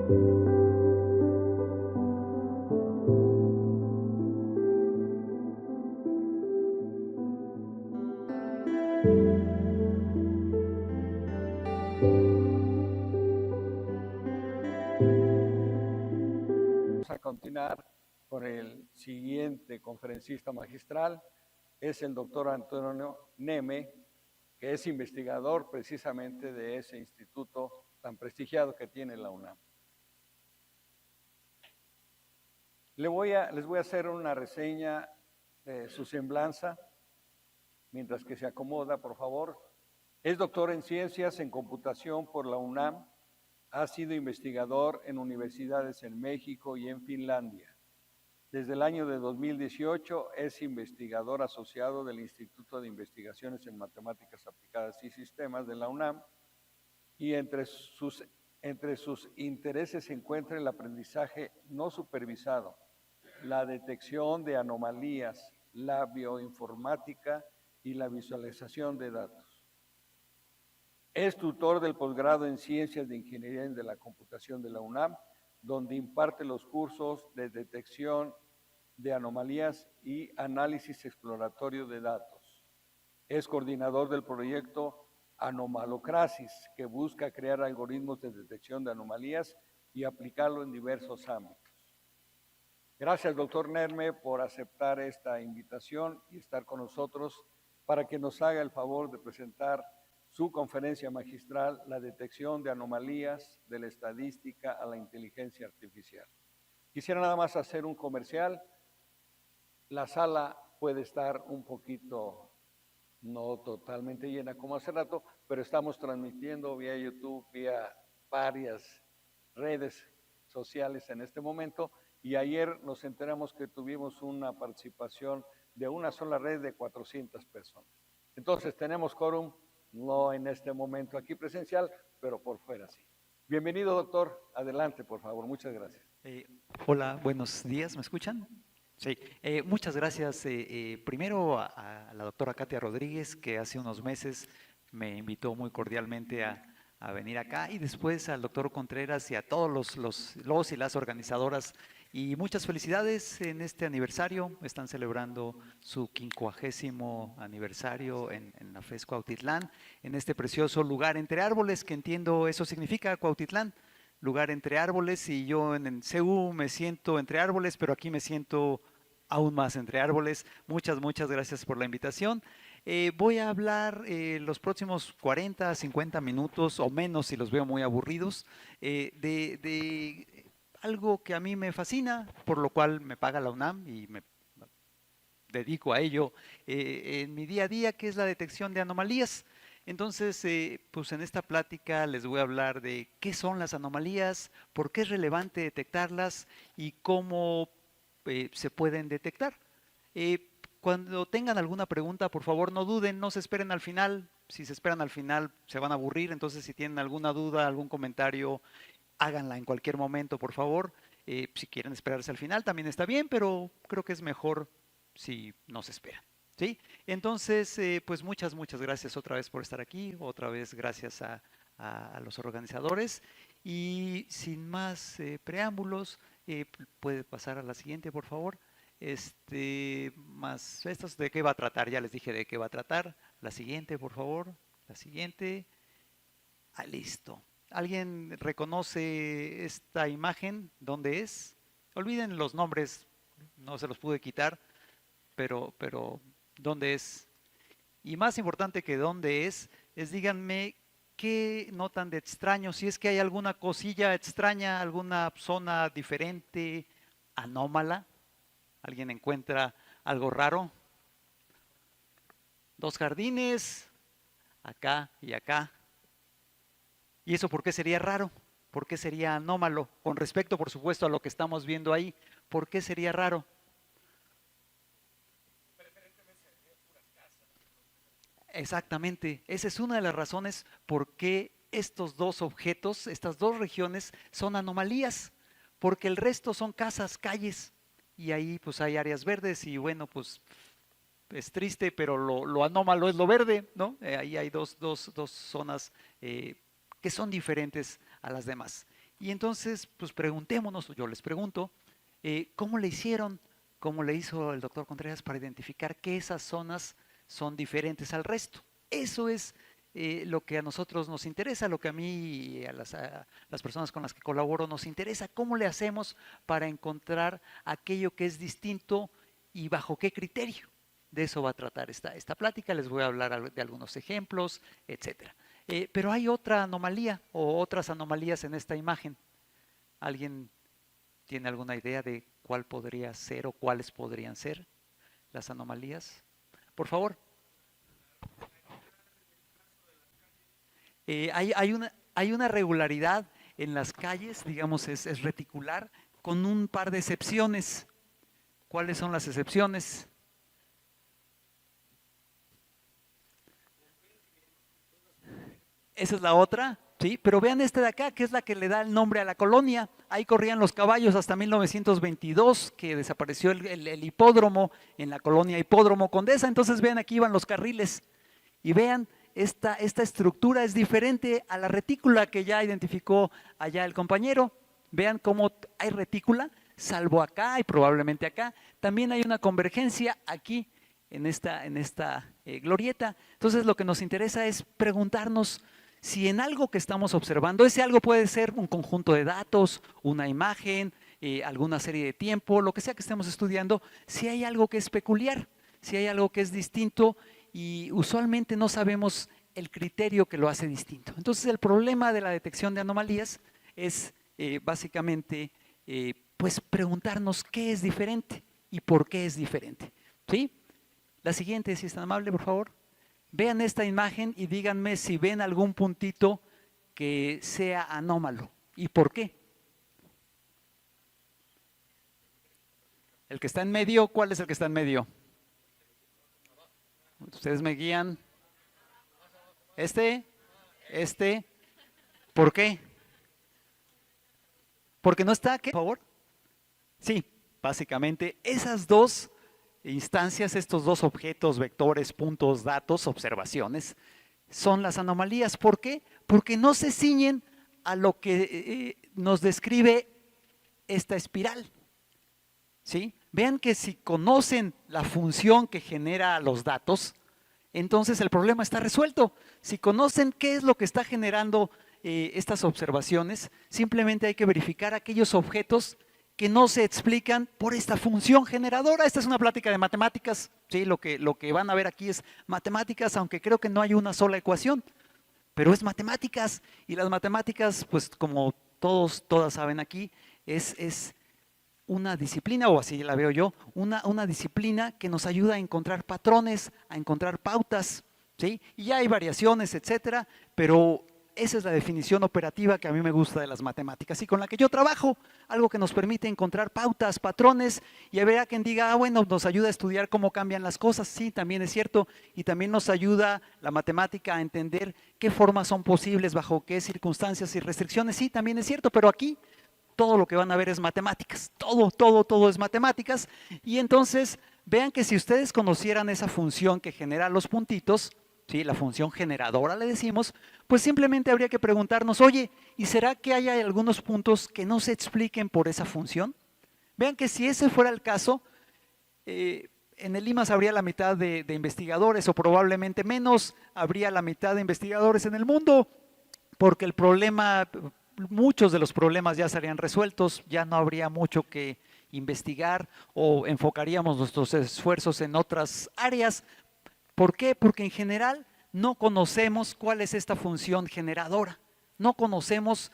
Vamos a continuar con el siguiente conferencista magistral. Es el doctor Antonio Neme, que es investigador precisamente de ese instituto tan prestigiado que tiene la UNAM. Les voy a hacer una reseña de su semblanza, mientras que se acomoda, por favor. Es doctor en Ciencias en Computación por la UNAM. Ha sido investigador en universidades en México y en Finlandia. Desde el año de 2018 es investigador asociado del Instituto de Investigaciones en Matemáticas Aplicadas y Sistemas de la UNAM, y entre sus intereses se encuentra el aprendizaje no supervisado, la detección de anomalías, la bioinformática y la visualización de datos. Es tutor del posgrado en Ciencias de Ingeniería de la Computación de la UNAM, donde imparte los cursos de detección de anomalías y análisis exploratorio de datos. Es coordinador del proyecto Anomalocrasis, que busca crear algoritmos de detección de anomalías y aplicarlo en diversos ámbitos. Gracias, doctor Neme, por aceptar esta invitación y estar con nosotros para que nos haga el favor de presentar su conferencia magistral, La detección de anomalías de la estadística a la inteligencia artificial. Quisiera nada más hacer un comercial. La sala puede estar un poquito, no totalmente llena como hace rato, pero estamos transmitiendo vía YouTube, vía varias redes sociales en este momento, y ayer nos enteramos que tuvimos una participación de una sola red de 400 personas. Entonces tenemos quórum, no en este momento aquí presencial, pero por fuera sí. Bienvenido, doctor. Adelante, por favor. Muchas gracias. Hola, buenos días. ¿Me escuchan? Sí. Muchas gracias. Primero a la doctora Katia Rodríguez, que hace unos meses me invitó muy cordialmente a venir acá, y después al doctor Contreras y a todos los y las organizadoras. Y muchas felicidades en este aniversario. Están celebrando su 50º aniversario en la FES Cuautitlán, en este precioso lugar entre árboles, que entiendo eso significa Cuautitlán, lugar entre árboles, y yo en CEU me siento entre árboles, pero aquí me siento aún más entre árboles. Muchas gracias por la invitación. Voy a hablar los próximos 40, 50 minutos o menos, si los veo muy aburridos, de algo que a mí me fascina, por lo cual me paga la UNAM y me dedico a ello en mi día a día, que es la detección de anomalías. Entonces, pues en esta plática les voy a hablar de qué son las anomalías, por qué es relevante detectarlas y cómo se pueden detectar. Cuando tengan alguna pregunta, por favor no duden, no se esperen al final. Si se esperan al final se van a aburrir, entonces si tienen alguna duda, algún comentario, háganla en cualquier momento, por favor. Si quieren esperarse al final también está bien, pero creo que es mejor si no se esperan. ¿Sí? Entonces, pues muchas gracias otra vez por estar aquí, otra vez gracias a los organizadores, y sin más preámbulos, puede pasar a la siguiente, por favor. Estos de qué va a tratar, ya les dije de qué va a tratar. La siguiente, por favor, la siguiente. Listo. ¿Alguien reconoce esta imagen? ¿Dónde es? Olviden los nombres, no se los pude quitar, pero ¿dónde es? Y más importante que dónde es díganme qué notan de extraño, si es que hay alguna cosilla extraña, alguna zona diferente, anómala. ¿Alguien encuentra algo raro? Dos jardines, acá y acá. ¿Y eso por qué sería raro? ¿Por qué sería anómalo? Con respecto, por supuesto, a lo que estamos viendo ahí, ¿por qué sería raro? Exactamente, esa es una de las razones por qué estos dos objetos, estas dos regiones son anomalías, porque el resto son casas, calles, y ahí pues hay áreas verdes, y bueno, pues es triste, pero lo anómalo es lo verde, ¿no? Ahí hay dos zonas que son diferentes a las demás. Y entonces, pues preguntémonos, o yo les pregunto, ¿cómo le hicieron? ¿Cómo le hizo el doctor Contreras para identificar que esas zonas son diferentes al resto? Eso es lo que a nosotros nos interesa, lo que a mí y a las personas con las que colaboro nos interesa. ¿Cómo le hacemos para encontrar aquello que es distinto y bajo qué criterio? De eso va a tratar esta plática. Les voy a hablar de algunos ejemplos, etcétera. Pero hay otra anomalía o otras anomalías en esta imagen. ¿Alguien tiene alguna idea de cuál podría ser o cuáles podrían ser las anomalías? Por favor. Hay una regularidad en las calles, digamos, es reticular, con un par de excepciones. ¿Cuáles son las excepciones? Esa es la otra, ¿sí? Pero vean esta de acá, que es la que le da el nombre a la colonia. Ahí corrían los caballos hasta 1922, que desapareció el hipódromo en la colonia Hipódromo Condesa. Entonces vean, aquí iban los carriles. Y vean, esta estructura es diferente a la retícula que ya identificó allá el compañero. Vean cómo hay retícula, salvo acá y probablemente acá. También hay una convergencia aquí en esta glorieta. Entonces lo que nos interesa es preguntarnos si en algo que estamos observando, ese algo puede ser un conjunto de datos, una imagen, alguna serie de tiempo, lo que sea que estemos estudiando, si hay algo que es peculiar, si hay algo que es distinto y usualmente no sabemos el criterio que lo hace distinto. Entonces el problema de la detección de anomalías es básicamente pues preguntarnos qué es diferente y por qué es diferente. ¿Sí? La siguiente, si es tan amable, por favor. Vean esta imagen y díganme si ven algún puntito que sea anómalo. ¿Y por qué? El que está en medio, ¿cuál es el que está en medio? Ustedes me guían. Este. ¿Por qué? Porque no está, ¿qué? Por favor. Sí, básicamente esas dos instancias, estos dos objetos, vectores, puntos, datos, observaciones, son las anomalías. ¿Por qué? Porque no se ciñen a lo que nos describe esta espiral. ¿Sí? Vean que si conocen la función que genera los datos, entonces el problema está resuelto. Si conocen qué es lo que está generando estas observaciones, simplemente hay que verificar aquellos objetos que no se explican por esta función generadora. Esta es una plática de matemáticas, ¿sí? Lo que van a ver aquí es matemáticas, aunque creo que no hay una sola ecuación, pero es matemáticas. Y las matemáticas, pues como todas saben aquí, es una disciplina, o así la veo yo, una disciplina que nos ayuda a encontrar patrones, a encontrar pautas, ¿sí? Y ya hay variaciones, etcétera, pero esa es la definición operativa que a mí me gusta de las matemáticas y con la que yo trabajo, algo que nos permite encontrar pautas, patrones, y habrá quien diga, bueno, nos ayuda a estudiar cómo cambian las cosas. Sí, también es cierto, y también nos ayuda la matemática a entender qué formas son posibles, bajo qué circunstancias y restricciones. Sí, también es cierto, pero aquí todo lo que van a ver es matemáticas, todo es matemáticas. Y entonces vean que si ustedes conocieran esa función que genera los puntitos, ¿sí? La función generadora le decimos, pues simplemente habría que preguntarnos, oye, ¿y será que hay algunos puntos que no se expliquen por esa función? Vean que si ese fuera el caso, en el IMAS habría la mitad de investigadores, o probablemente menos, habría la mitad de investigadores en el mundo, porque el problema, muchos de los problemas ya serían resueltos, ya no habría mucho que investigar o enfocaríamos nuestros esfuerzos en otras áreas. ¿Por qué? Porque en general no conocemos cuál es esta función generadora, no conocemos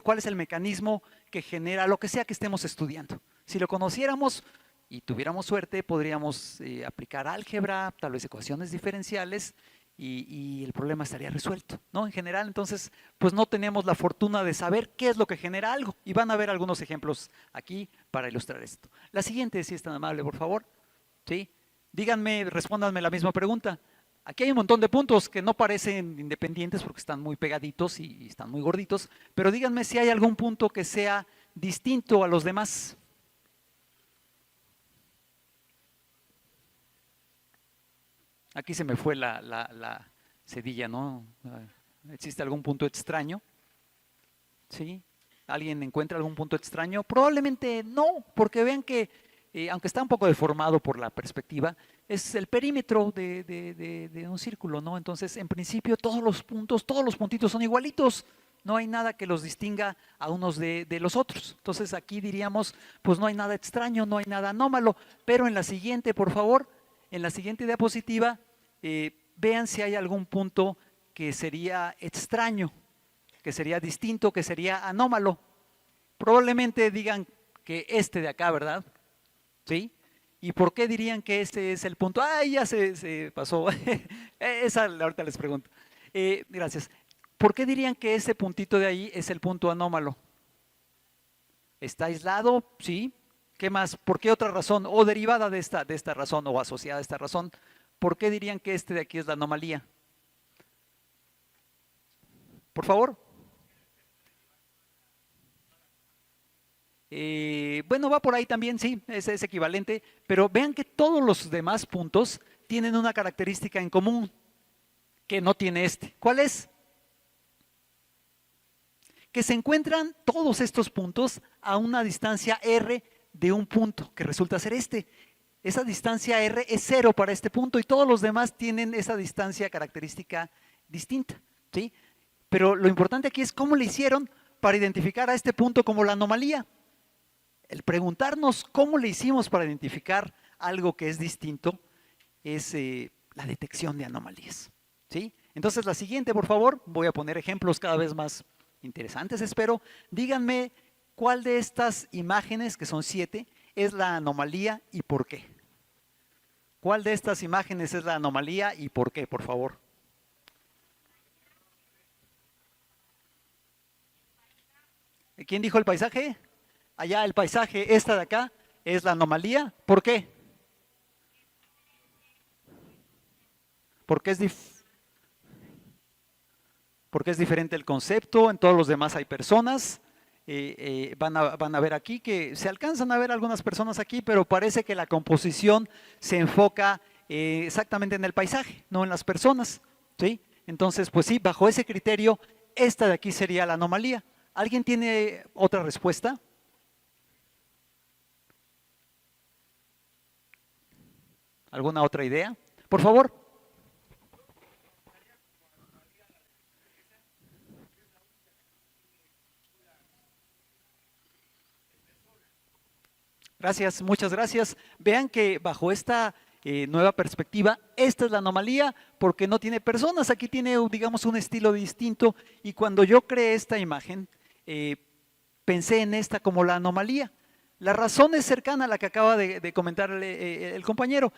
cuál es el mecanismo que genera lo que sea que estemos estudiando. Si lo conociéramos y tuviéramos suerte, podríamos aplicar álgebra, tal vez ecuaciones diferenciales, y el problema estaría resuelto, ¿no? En general, entonces, pues no tenemos la fortuna de saber qué es lo que genera algo. Y van a ver algunos ejemplos aquí para ilustrar esto. La siguiente, si es tan amable, por favor. ¿Sí? Díganme, respóndanme la misma pregunta. Aquí hay un montón de puntos que no parecen independientes porque están muy pegaditos y están muy gorditos, pero díganme si hay algún punto que sea distinto a los demás. Aquí se me fue la cedilla, ¿no? ¿Existe algún punto extraño? ¿Sí? ¿Alguien encuentra algún punto extraño? Probablemente no, porque vean que, aunque está un poco deformado por la perspectiva, es el perímetro de un círculo, ¿no? Entonces, en principio, todos los puntitos son igualitos. No hay nada que los distinga a unos de los otros. Entonces, aquí diríamos, pues no hay nada extraño, no hay nada anómalo. Pero en la siguiente, por favor, en la siguiente diapositiva, vean si hay algún punto que sería extraño, que sería distinto, que sería anómalo. Probablemente digan que este de acá, ¿verdad? ¿Sí? ¿Y por qué dirían que este es el punto? ¡Ay, ya se pasó! Esa ahorita les pregunto. Gracias. ¿Por qué dirían que ese puntito de ahí es el punto anómalo? ¿Está aislado? Sí. ¿Qué más? ¿Por qué otra razón? O derivada de esta razón o asociada a esta razón. ¿Por qué dirían que este de aquí es la anomalía? Por favor. Bueno, va por ahí también, sí, es equivalente, pero vean que todos los demás puntos tienen una característica en común que no tiene este. ¿Cuál es? Que se encuentran todos estos puntos a una distancia r de un punto, que resulta ser este. Esa distancia r es 0 para este punto y todos los demás tienen esa distancia característica distinta, ¿sí? Pero lo importante aquí es cómo le hicieron para identificar a este punto como la anomalía. El preguntarnos cómo le hicimos para identificar algo que es distinto es la detección de anomalías, ¿sí? Entonces, la siguiente, por favor, voy a poner ejemplos cada vez más interesantes, espero. Díganme cuál de estas imágenes, que son 7, es la anomalía y por qué. ¿Cuál de estas imágenes es la anomalía y por qué, por favor? ¿Quién dijo el paisaje? Allá el paisaje, esta de acá, es la anomalía. ¿Por qué? Porque es diferente el concepto, en todos los demás hay personas. Van a ver aquí que se alcanzan a ver algunas personas aquí, pero parece que la composición se enfoca exactamente en el paisaje, no en las personas, ¿sí? Entonces, pues sí, bajo ese criterio, esta de aquí sería la anomalía. ¿Alguien tiene otra respuesta? ¿Alguna otra idea? Por favor. Gracias, muchas gracias. Vean que bajo esta nueva perspectiva, esta es la anomalía porque no tiene personas. Aquí tiene, digamos, un estilo distinto y cuando yo creé esta imagen, pensé en esta como la anomalía. La razón es cercana a la que acaba de comentar el compañero.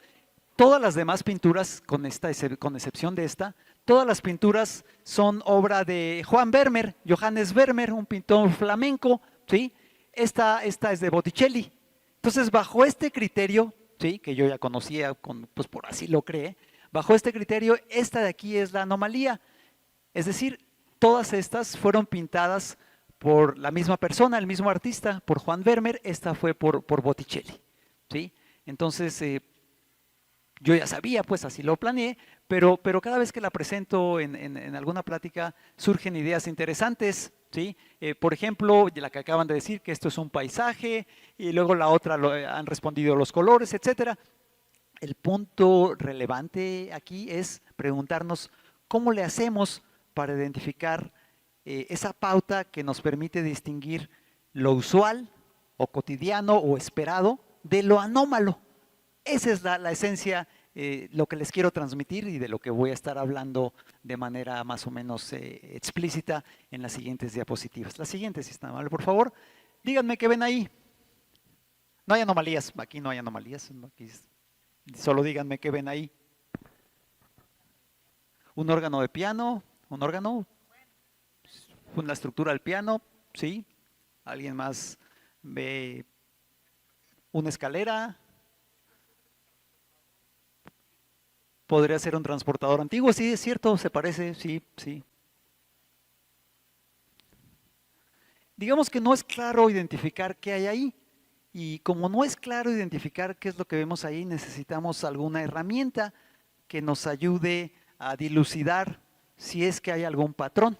Todas las demás pinturas, con excepción de esta, todas las pinturas son obra de Juan Vermeer, Johannes Vermeer, un pintor flamenco, ¿sí? Esta es de Botticelli. Entonces, bajo este criterio, ¿sí? Que yo ya conocía, pues por así lo creé, bajo este criterio, esta de aquí es la anomalía. Es decir, todas estas fueron pintadas por la misma persona, el mismo artista, por Juan Vermeer, esta fue por Botticelli, ¿sí? Entonces, yo ya sabía, pues así lo planeé, pero cada vez que la presento en alguna plática surgen ideas interesantes, ¿sí? Por ejemplo, la que acaban de decir que esto es un paisaje y luego la otra han respondido los colores, etcétera. El punto relevante aquí es preguntarnos cómo le hacemos para identificar esa pauta que nos permite distinguir lo usual o cotidiano o esperado de lo anómalo. Esa es la esencia, lo que les quiero transmitir y de lo que voy a estar hablando de manera más o menos explícita en las siguientes diapositivas. La siguiente, si está mal, por favor. Díganme qué ven ahí. No hay anomalías, aquí no hay anomalías. Aquí solo díganme qué ven ahí. Un órgano de piano, un órgano, una estructura del piano, ¿sí? ¿Alguien más ve una escalera? Podría ser un transportador antiguo, sí, es cierto, se parece, sí, sí. Digamos que no es claro identificar qué hay ahí. Y como no es claro identificar qué es lo que vemos ahí, necesitamos alguna herramienta que nos ayude a dilucidar si es que hay algún patrón,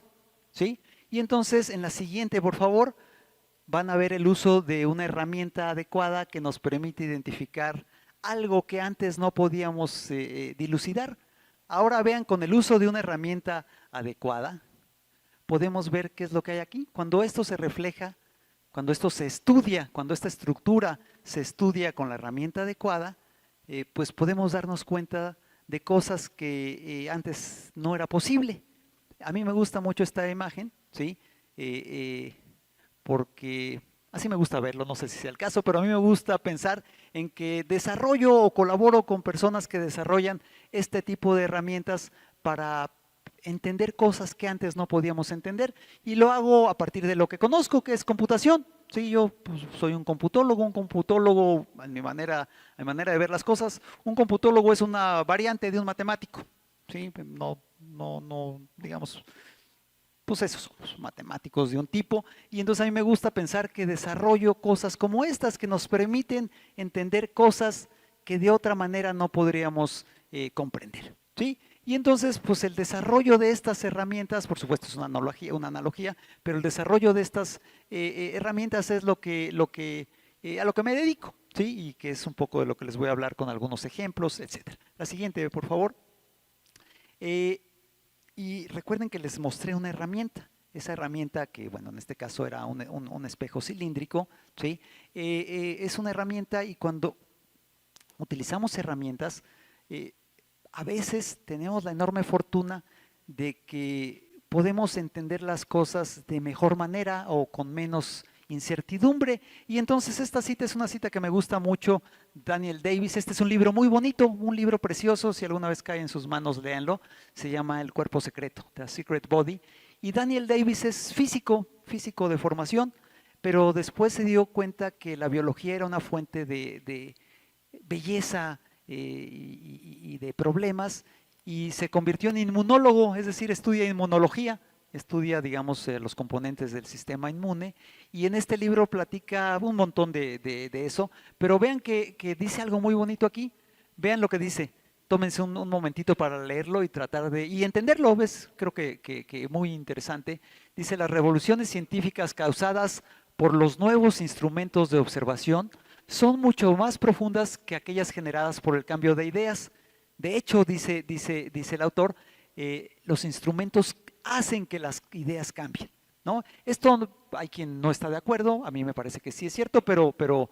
¿sí? Y entonces, en la siguiente, por favor, van a ver el uso de una herramienta adecuada que nos permite identificar algo que antes no podíamos dilucidar. Ahora vean, con el uso de una herramienta adecuada, podemos ver qué es lo que hay aquí. Cuando esto se refleja, cuando esto se estudia, cuando esta estructura se estudia con la herramienta adecuada, pues podemos darnos cuenta de cosas que antes no era posible. A mí me gusta mucho esta imagen, ¿sí? Porque así me gusta verlo, no sé si sea el caso, pero a mí me gusta pensar en que desarrollo o colaboro con personas que desarrollan este tipo de herramientas para entender cosas que antes no podíamos entender, y lo hago a partir de lo que conozco, que es computación. Sí, yo pues, soy un computólogo en mi manera de ver las cosas. Un computólogo es una variante de un matemático, ¿sí? No, digamos, pues esos somos matemáticos de un tipo, y entonces a mí me gusta pensar que desarrollo cosas como estas que nos permiten entender cosas que de otra manera no podríamos comprender, ¿sí? Y entonces, pues el desarrollo de estas herramientas, por supuesto es una analogía, pero el desarrollo de estas herramientas es a lo que me dedico, ¿sí? Y que es un poco de lo que les voy a hablar con algunos ejemplos, etcétera. La siguiente, por favor. Y recuerden que les mostré una herramienta. Esa herramienta que, bueno, en este caso era un espejo cilíndrico, ¿sí? Es una herramienta, y cuando utilizamos herramientas, a veces tenemos la enorme fortuna de que podemos entender las cosas de mejor manera o con menos incertidumbre. Y entonces esta cita es una cita que me gusta mucho, Daniel Davis. Este es un libro muy bonito, un libro precioso. Si alguna vez cae en sus manos, léanlo. Se llama El cuerpo secreto, The Secret Body. Y Daniel Davis es físico de formación, pero después se dio cuenta que la biología era una fuente de belleza y de problemas, y se convirtió en inmunólogo, es decir, estudia inmunología, estudia, digamos, los componentes del sistema inmune, y en este libro platica un montón de eso, pero vean que dice algo muy bonito aquí. Vean lo que dice. Tómense un momentito para leerlo y tratar y entenderlo, ¿ves? Creo que muy interesante. Dice: las revoluciones científicas causadas por los nuevos instrumentos de observación son mucho más profundas que aquellas generadas por el cambio de ideas. De hecho, dice el autor, los instrumentos hacen que las ideas cambien, ¿no? Esto hay quien no está de acuerdo, a mí me parece que sí es cierto, pero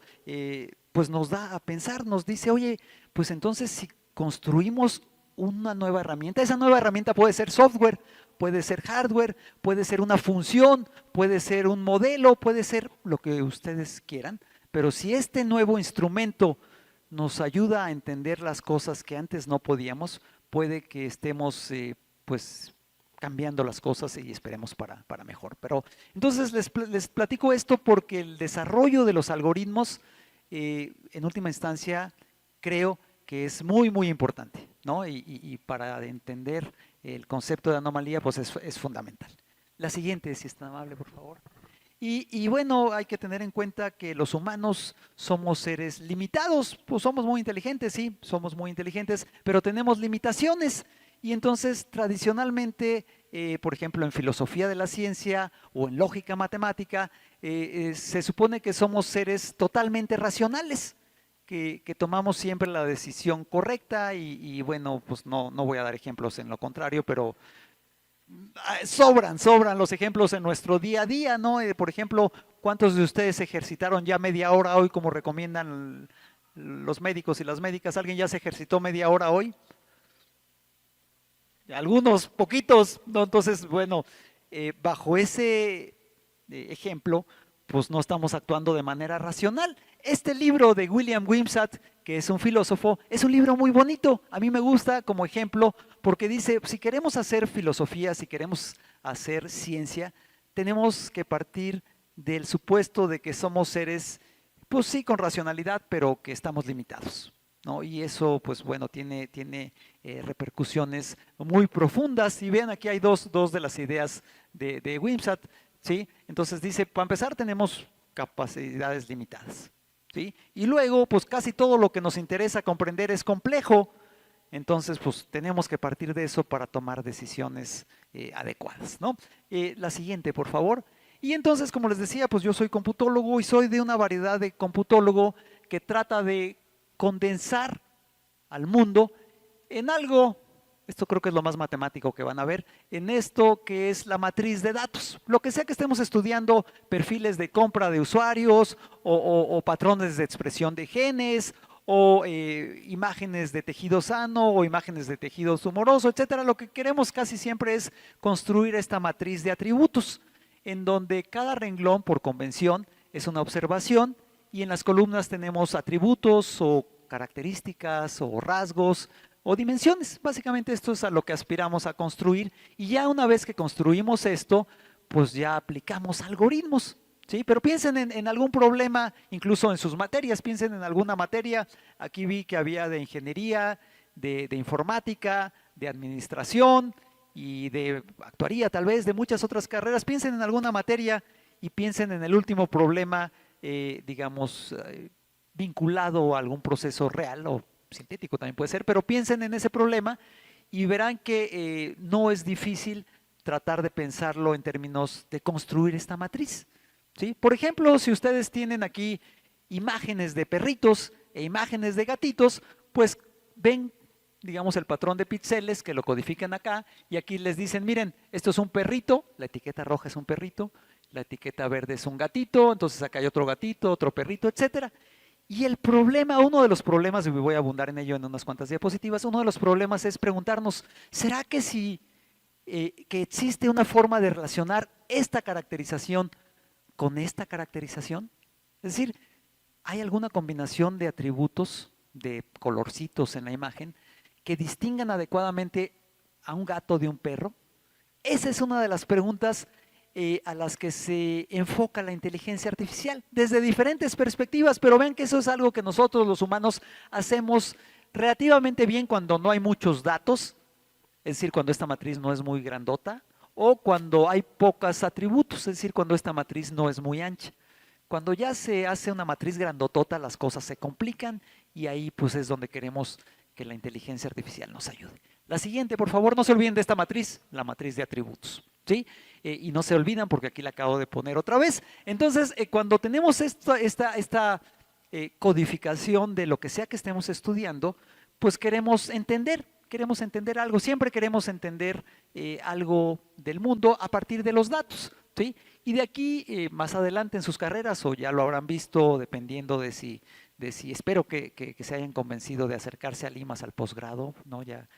pues nos da a pensar, nos dice, oye, pues entonces si construimos una nueva herramienta, esa nueva herramienta puede ser software, puede ser hardware, puede ser una función, puede ser un modelo, puede ser lo que ustedes quieran, pero si este nuevo instrumento nos ayuda a entender las cosas que antes no podíamos, puede que estemos pues cambiando las cosas, y esperemos para mejor. Pero entonces les platico esto porque el desarrollo de los algoritmos, en última instancia, creo que es muy importante, ¿no? Y para entender el concepto de anomalía, pues es fundamental. La siguiente, si es tan amable, por favor. Y bueno, hay que tener en cuenta que los humanos somos seres limitados, pues somos muy inteligentes, sí, somos muy inteligentes, pero tenemos limitaciones. Y entonces, tradicionalmente, por ejemplo, en filosofía de la ciencia o en lógica matemática, se supone que somos seres totalmente racionales, que tomamos siempre la decisión correcta, y bueno, pues no voy a dar ejemplos en lo contrario, pero sobran los ejemplos en nuestro día a día, ¿no? Por ejemplo, ¿cuántos de ustedes se ejercitaron ya media hora hoy, como recomiendan los médicos y las médicas? ¿Alguien ya se ejercitó media hora hoy? Algunos, poquitos, ¿no? Entonces, bueno, bajo ese ejemplo, pues no estamos actuando de manera racional. Este libro de William Wimsatt, que es un filósofo, es un libro muy bonito. A mí me gusta como ejemplo porque dice, si queremos hacer filosofía, si queremos hacer ciencia, tenemos que partir del supuesto de que somos seres, pues sí, con racionalidad, pero que estamos limitados, ¿no? Y eso, pues bueno, tiene repercusiones muy profundas. Y vean, aquí hay dos de las ideas de Wimsatt, ¿sí? Entonces dice, para empezar, tenemos capacidades limitadas, ¿sí? Y luego, pues casi todo lo que nos interesa comprender es complejo. Entonces, pues tenemos que partir de eso para tomar decisiones adecuadas, ¿no? La siguiente, por favor. Y entonces, como les decía, pues yo soy computólogo y soy de una variedad de computólogo que trata de condensar al mundo en algo, esto creo que es lo más matemático que van a ver, en esto que es la matriz de datos. Lo que sea que estemos estudiando, perfiles de compra de usuarios o patrones de expresión de genes o imágenes de tejido sano o imágenes de tejido tumoroso, etcétera. Lo que queremos casi siempre es construir esta matriz de atributos, en donde cada renglón, por convención, es una observación y en las columnas tenemos atributos o características o rasgos o dimensiones. Básicamente esto es a lo que aspiramos a construir y ya una vez que construimos esto, pues ya aplicamos algoritmos. ¿Sí? Pero piensen en algún problema, incluso en sus materias, piensen en alguna materia. Aquí vi que había de ingeniería, de informática, de administración y de actuaría tal vez, de muchas otras carreras. Piensen en alguna materia y piensen en el último problema, digamos, vinculado a algún proceso real o sintético también puede ser, pero piensen en ese problema y verán que no es difícil tratar de pensarlo en términos de construir esta matriz. ¿Sí? Por ejemplo, si ustedes tienen aquí imágenes de perritos e imágenes de gatitos, pues ven, digamos, el patrón de píxeles que lo codifican acá y aquí les dicen, miren, esto es un perrito, la etiqueta roja es un perrito, la etiqueta verde es un gatito, entonces acá hay otro gatito, otro perrito, etcétera. Y el problema, uno de los problemas, y voy a abundar en ello en unas cuantas diapositivas, uno de los problemas es preguntarnos, ¿será que que existe una forma de relacionar esta caracterización con esta caracterización? Es decir, ¿hay alguna combinación de atributos, de colorcitos en la imagen, que distingan adecuadamente a un gato de un perro? Esa es una de las preguntas a las que se enfoca la inteligencia artificial, desde diferentes perspectivas, pero ven que eso es algo que nosotros los humanos hacemos relativamente bien cuando no hay muchos datos, es decir, cuando esta matriz no es muy grandota, o cuando hay pocos atributos, es decir, cuando esta matriz no es muy ancha. Cuando ya se hace una matriz grandotota, las cosas se complican y ahí pues es donde queremos que la inteligencia artificial nos ayude. La siguiente, por favor, no se olviden de esta matriz, la matriz de atributos. ¿Sí? Y no se olvidan porque aquí la acabo de poner otra vez. Entonces, cuando tenemos esta codificación de lo que sea que estemos estudiando, pues queremos entender algo, siempre queremos entender algo del mundo a partir de los datos. ¿Sí? Y de aquí, más adelante en sus carreras, o ya lo habrán visto, dependiendo de si espero que se hayan convencido de acercarse a Limas al posgrado, ¿no? Ya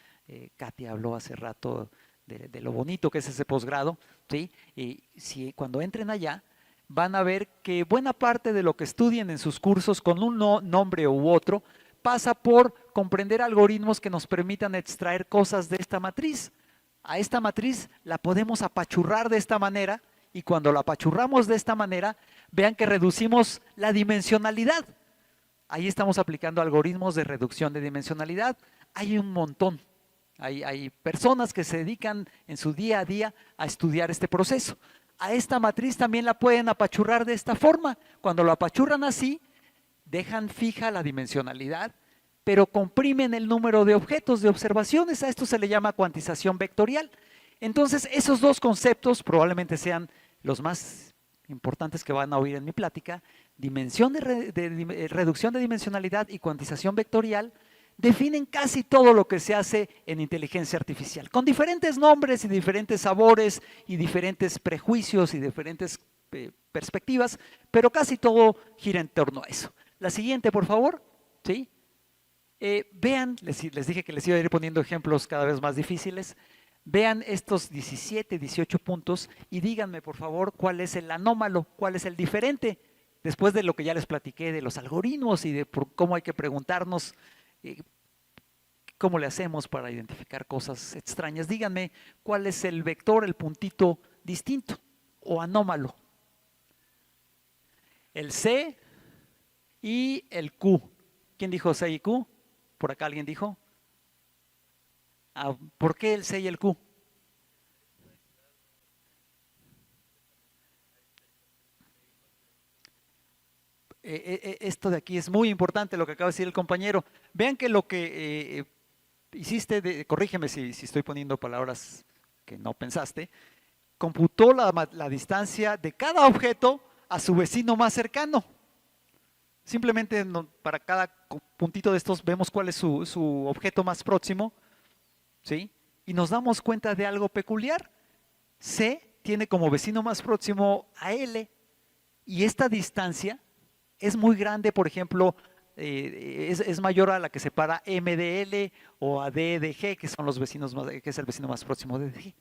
Katia habló hace rato de lo bonito que es ese posgrado, ¿sí? Y si cuando entren allá, van a ver que buena parte de lo que estudien en sus cursos con un nombre u otro, pasa por comprender algoritmos que nos permitan extraer cosas de esta matriz. A esta matriz la podemos apachurrar de esta manera, y cuando la apachurramos de esta manera, vean que reducimos la dimensionalidad. Ahí estamos aplicando algoritmos de reducción de dimensionalidad. Hay un montón. Hay personas que se dedican en su día a día a estudiar este proceso. A esta matriz también la pueden apachurrar de esta forma. Cuando lo apachurran así, dejan fija la dimensionalidad, pero comprimen el número de objetos, de observaciones. A esto se le llama cuantización vectorial. Entonces, esos dos conceptos probablemente sean los más importantes que van a oír en mi plática. Reducción de dimensionalidad y cuantización vectorial definen casi todo lo que se hace en inteligencia artificial, con diferentes nombres y diferentes sabores y diferentes prejuicios y diferentes perspectivas, pero casi todo gira en torno a eso. La siguiente, por favor. ¿Sí? Vean, les dije que les iba a ir poniendo ejemplos cada vez más difíciles. Vean estos 17, 18 puntos y díganme, por favor, cuál es el anómalo, cuál es el diferente, después de lo que ya les platiqué de los algoritmos y de cómo hay que preguntarnos cómo le hacemos para identificar cosas extrañas. Díganme cuál es el vector, el puntito distinto o anómalo. El C y el Q. ¿Quién dijo C y Q? ¿Por acá alguien dijo? ¿Por qué el C y el Q? Esto de aquí es muy importante, lo que acaba de decir el compañero. Vean que lo que hiciste, corrígeme si estoy poniendo palabras que no pensaste, computó la distancia de cada objeto a su vecino más cercano. Simplemente para cada puntito de estos vemos cuál es su objeto más próximo, ¿sí? Y nos damos cuenta de algo peculiar. C tiene como vecino más próximo a L, y esta distancia es muy grande. Por ejemplo, es mayor a la que separa M de L o a D de G, que son los vecinos que es el vecino más próximo de G.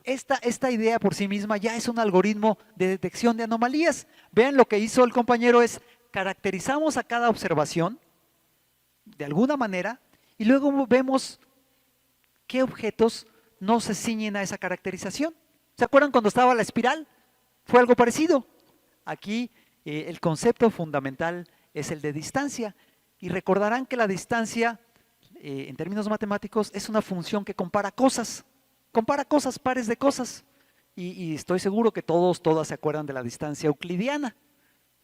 Esta idea por sí misma ya es un algoritmo de detección de anomalías. Vean, lo que hizo el compañero es caracterizamos a cada observación de alguna manera y luego vemos qué objetos no se ciñen a esa caracterización. ¿Se acuerdan cuando estaba la espiral? Fue algo parecido. Aquí el concepto fundamental es el de distancia, y recordarán que la distancia en términos matemáticos es una función que compara cosas, pares de cosas, y estoy seguro que todas se acuerdan de la distancia euclidiana.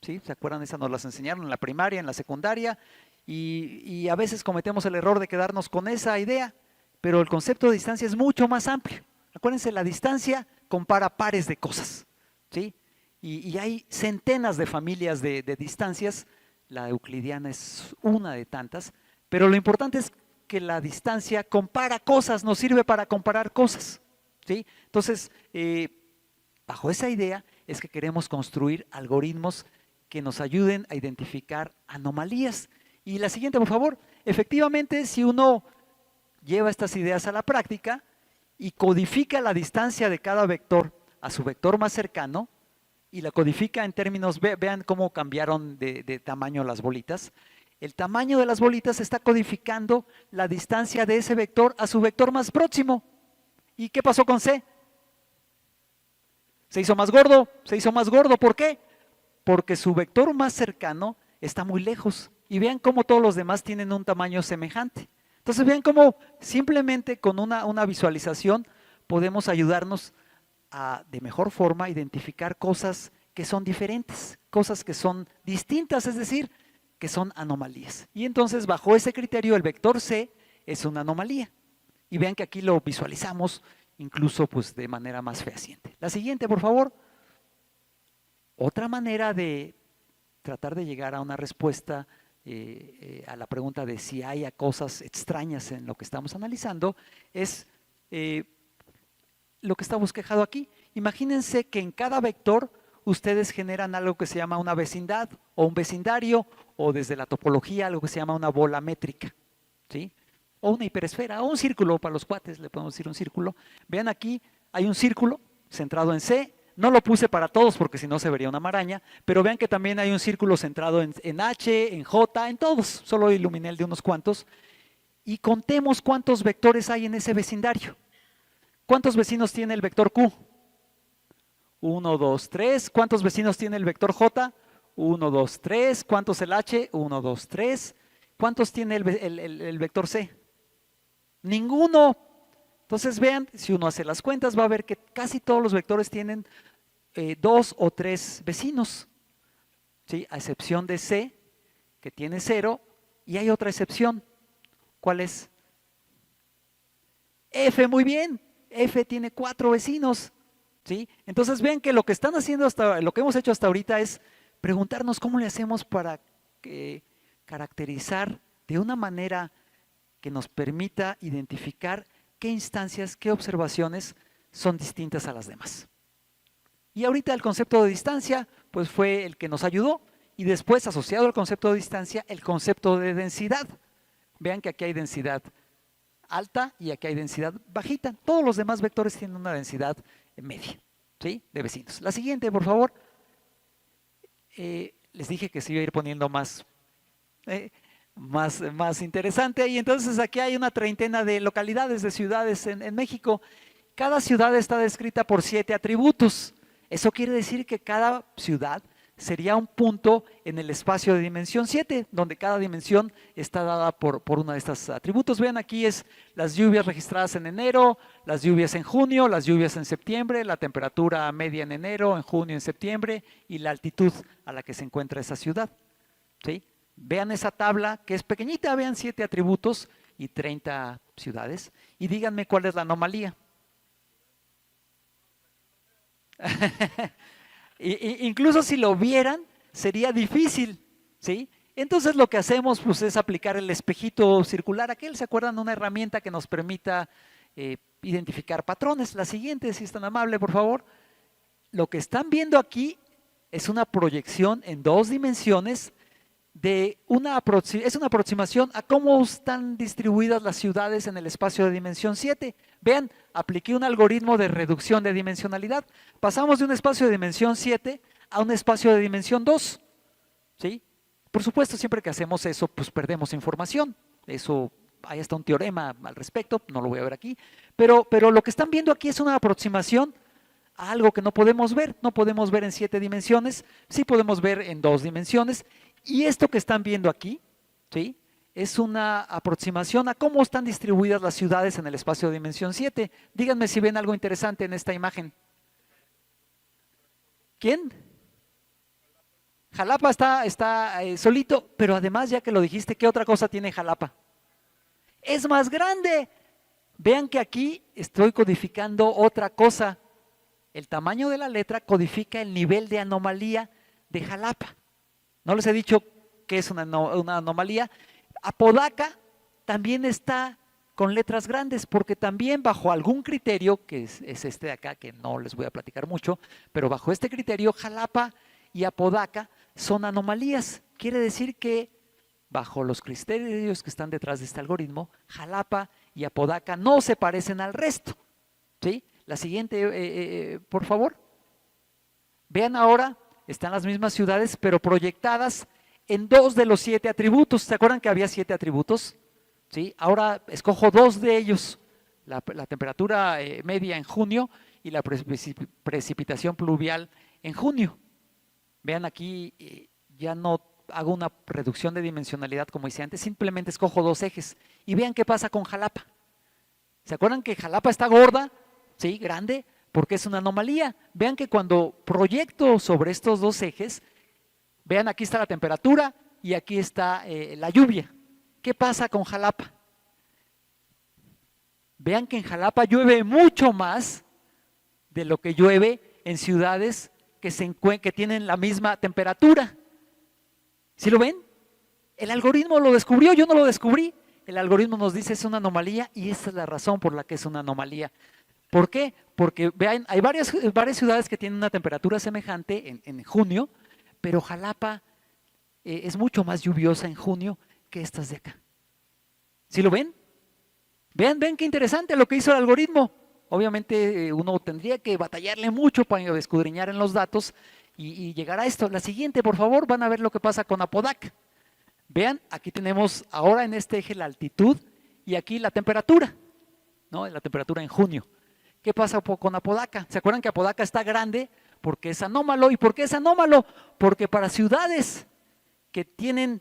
¿Sí? ¿Se acuerdan? Esa nos las enseñaron en la primaria, en la secundaria, y a veces cometemos el error de quedarnos con esa idea, pero el concepto de distancia es mucho más amplio. Acuérdense, la distancia compara pares de cosas, ¿sí? Y hay centenas de familias de distancias. La euclidiana es una de tantas, pero lo importante es que la distancia compara cosas, nos sirve para comparar cosas, ¿sí? Entonces, bajo esa idea es que queremos construir algoritmos que nos ayuden a identificar anomalías. Y la siguiente, por favor. Efectivamente, si uno lleva estas ideas a la práctica y codifica la distancia de cada vector a su vector más cercano, y la codifica en términos, vean cómo cambiaron de tamaño las bolitas. El tamaño de las bolitas está codificando la distancia de ese vector a su vector más próximo. ¿Y qué pasó con C? Se hizo más gordo, ¿por qué? Porque su vector más cercano está muy lejos. Y vean cómo todos los demás tienen un tamaño semejante. Entonces vean cómo simplemente con una visualización podemos ayudarnos a de mejor forma identificar cosas que son diferentes, cosas que son distintas, es decir, que son anomalías. Y entonces bajo ese criterio el vector C es una anomalía. Y vean que aquí lo visualizamos incluso pues de manera más fehaciente. La siguiente, por favor. Otra manera de tratar de llegar a una respuesta a la pregunta de si hay cosas extrañas en lo que estamos analizando es lo que está bosquejado aquí. Imagínense que en cada vector ustedes generan algo que se llama una vecindad o un vecindario, o desde la topología algo que se llama una bola métrica, ¿sí? O una hiperesfera, o un círculo, para los cuates le podemos decir un círculo. Vean, aquí hay un círculo centrado en C. No lo puse para todos porque si no se vería una maraña, pero vean que también hay un círculo centrado en H, en J, en todos. Solo iluminé el de unos cuantos. Y contemos cuántos vectores hay en ese vecindario. ¿Cuántos vecinos tiene el vector Q? 1, 2, 3. ¿Cuántos vecinos tiene el vector J? 1, 2, 3. ¿Cuántos el H? 1, 2, 3. ¿Cuántos tiene el vector C? Ninguno. Entonces vean, si uno hace las cuentas va a ver que casi todos los vectores tienen 2 o 3 vecinos, ¿sí? A excepción de C, que tiene 0, y hay otra excepción. ¿Cuál es? F, muy bien. F tiene 4 vecinos, ¿sí? Entonces vean que lo que están haciendo lo que hemos hecho hasta ahorita es preguntarnos cómo le hacemos para caracterizar de una manera que nos permita identificar qué instancias, qué observaciones son distintas a las demás. Y ahorita el concepto de distancia pues fue el que nos ayudó, y después, asociado al concepto de distancia, el concepto de densidad. Vean que aquí hay densidad alta y aquí hay densidad bajita. Todos los demás vectores tienen una densidad media, ¿sí? De vecinos. La siguiente, por favor. Les dije que se iba a ir poniendo más interesante, y entonces aquí hay una treintena de localidades, de ciudades en México. Cada ciudad está descrita por 7 atributos. Eso quiere decir que cada ciudad sería un punto en el espacio de dimensión 7, donde cada dimensión está dada por uno de estos atributos. Vean, aquí es las lluvias registradas en enero, las lluvias en junio, las lluvias en septiembre, la temperatura media en enero, en junio, en septiembre, y la altitud a la que se encuentra esa ciudad, ¿sí? Vean esa tabla que es pequeñita, vean 7 atributos y 30 ciudades, y díganme cuál es la anomalía. Incluso si lo vieran, sería difícil, ¿sí? Entonces lo que hacemos pues, es aplicar el espejito circular aquel, ¿se acuerdan? Una herramienta que nos permita identificar patrones. La siguiente, si es tan amable, por favor. Lo que están viendo aquí es una proyección en 2 dimensiones es una aproximación a cómo están distribuidas las ciudades en el espacio de dimensión 7. Vean, apliqué un algoritmo de reducción de dimensionalidad. Pasamos de un espacio de dimensión 7 a un espacio de dimensión 2. ¿Sí? Por supuesto, siempre que hacemos eso, pues perdemos información. Eso, hay hasta un teorema al respecto, no lo voy a ver aquí. Pero lo que están viendo aquí es una aproximación a algo que no podemos ver. No podemos ver en 7 dimensiones, sí podemos ver en 2 dimensiones. Y esto que están viendo aquí, ¿sí? Es una aproximación a cómo están distribuidas las ciudades en el espacio de dimensión 7. Díganme si ven algo interesante en esta imagen. ¿Quién? Jalapa está solito, pero además, ya que lo dijiste, ¿qué otra cosa tiene Jalapa? Es más grande. Vean que aquí estoy codificando otra cosa. El tamaño de la letra codifica el nivel de anomalía de Jalapa. No les he dicho que es una anomalía. Apodaca también está con letras grandes, porque también bajo algún criterio, que es este de acá, que no les voy a platicar mucho, pero bajo este criterio, Jalapa y Apodaca son anomalías. Quiere decir que bajo los criterios que están detrás de este algoritmo, Jalapa y Apodaca no se parecen al resto. ¿Sí? La siguiente, por favor. Vean ahora, están las mismas ciudades, pero proyectadas en 2 de los 7 atributos. ¿Se acuerdan que había 7 atributos? ¿Sí? Ahora escojo 2 de ellos, la temperatura media en junio y la precipitación pluvial en junio. Vean aquí, ya no hago una reducción de dimensionalidad como hice antes, simplemente escojo 2 ejes. Y vean qué pasa con Jalapa. ¿Se acuerdan que Jalapa está gorda? ¿Sí? Grande, porque es una anomalía. Vean que cuando proyecto sobre estos 2 ejes, vean, aquí está la temperatura y aquí está la lluvia. ¿Qué pasa con Jalapa? Vean que en Jalapa llueve mucho más de lo que llueve en ciudades que tienen la misma temperatura. ¿Sí lo ven? El algoritmo lo descubrió, yo no lo descubrí. El algoritmo nos dice es una anomalía y esa es la razón por la que es una anomalía. ¿Por qué? Porque vean, hay varias ciudades que tienen una temperatura semejante en junio, pero Jalapa es mucho más lluviosa en junio que estas de acá. ¿Sí lo ven? Ven qué interesante lo que hizo el algoritmo. Obviamente uno tendría que batallarle mucho para escudriñar en los datos y llegar a esto. La siguiente, por favor, van a ver lo que pasa con Apodaca. Vean, aquí tenemos ahora en este eje la altitud y aquí la temperatura, ¿no? La temperatura en junio. ¿Qué pasa con Apodaca? ¿Se acuerdan que Apodaca está grande? Porque es anómalo. ¿Y por qué es anómalo? Porque para ciudades que tienen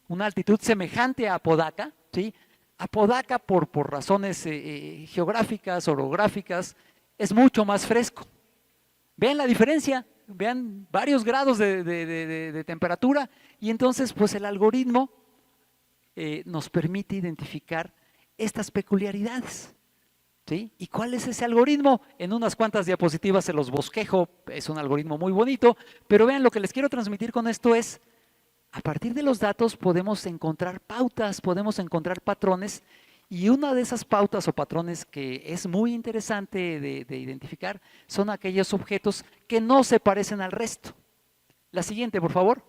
una altitud semejante a Apodaca, ¿sí? Apodaca por razones geográficas, orográficas, es mucho más fresco. Vean la diferencia, vean varios grados de temperatura y entonces pues el algoritmo nos permite identificar estas peculiaridades. ¿Sí? ¿Y cuál es ese algoritmo? En unas cuantas diapositivas se los bosquejo, es un algoritmo muy bonito, pero vean, lo que les quiero transmitir con esto es, a partir de los datos podemos encontrar pautas, podemos encontrar patrones, y una de esas pautas o patrones que es muy interesante de identificar son aquellos objetos que no se parecen al resto. La siguiente, por favor.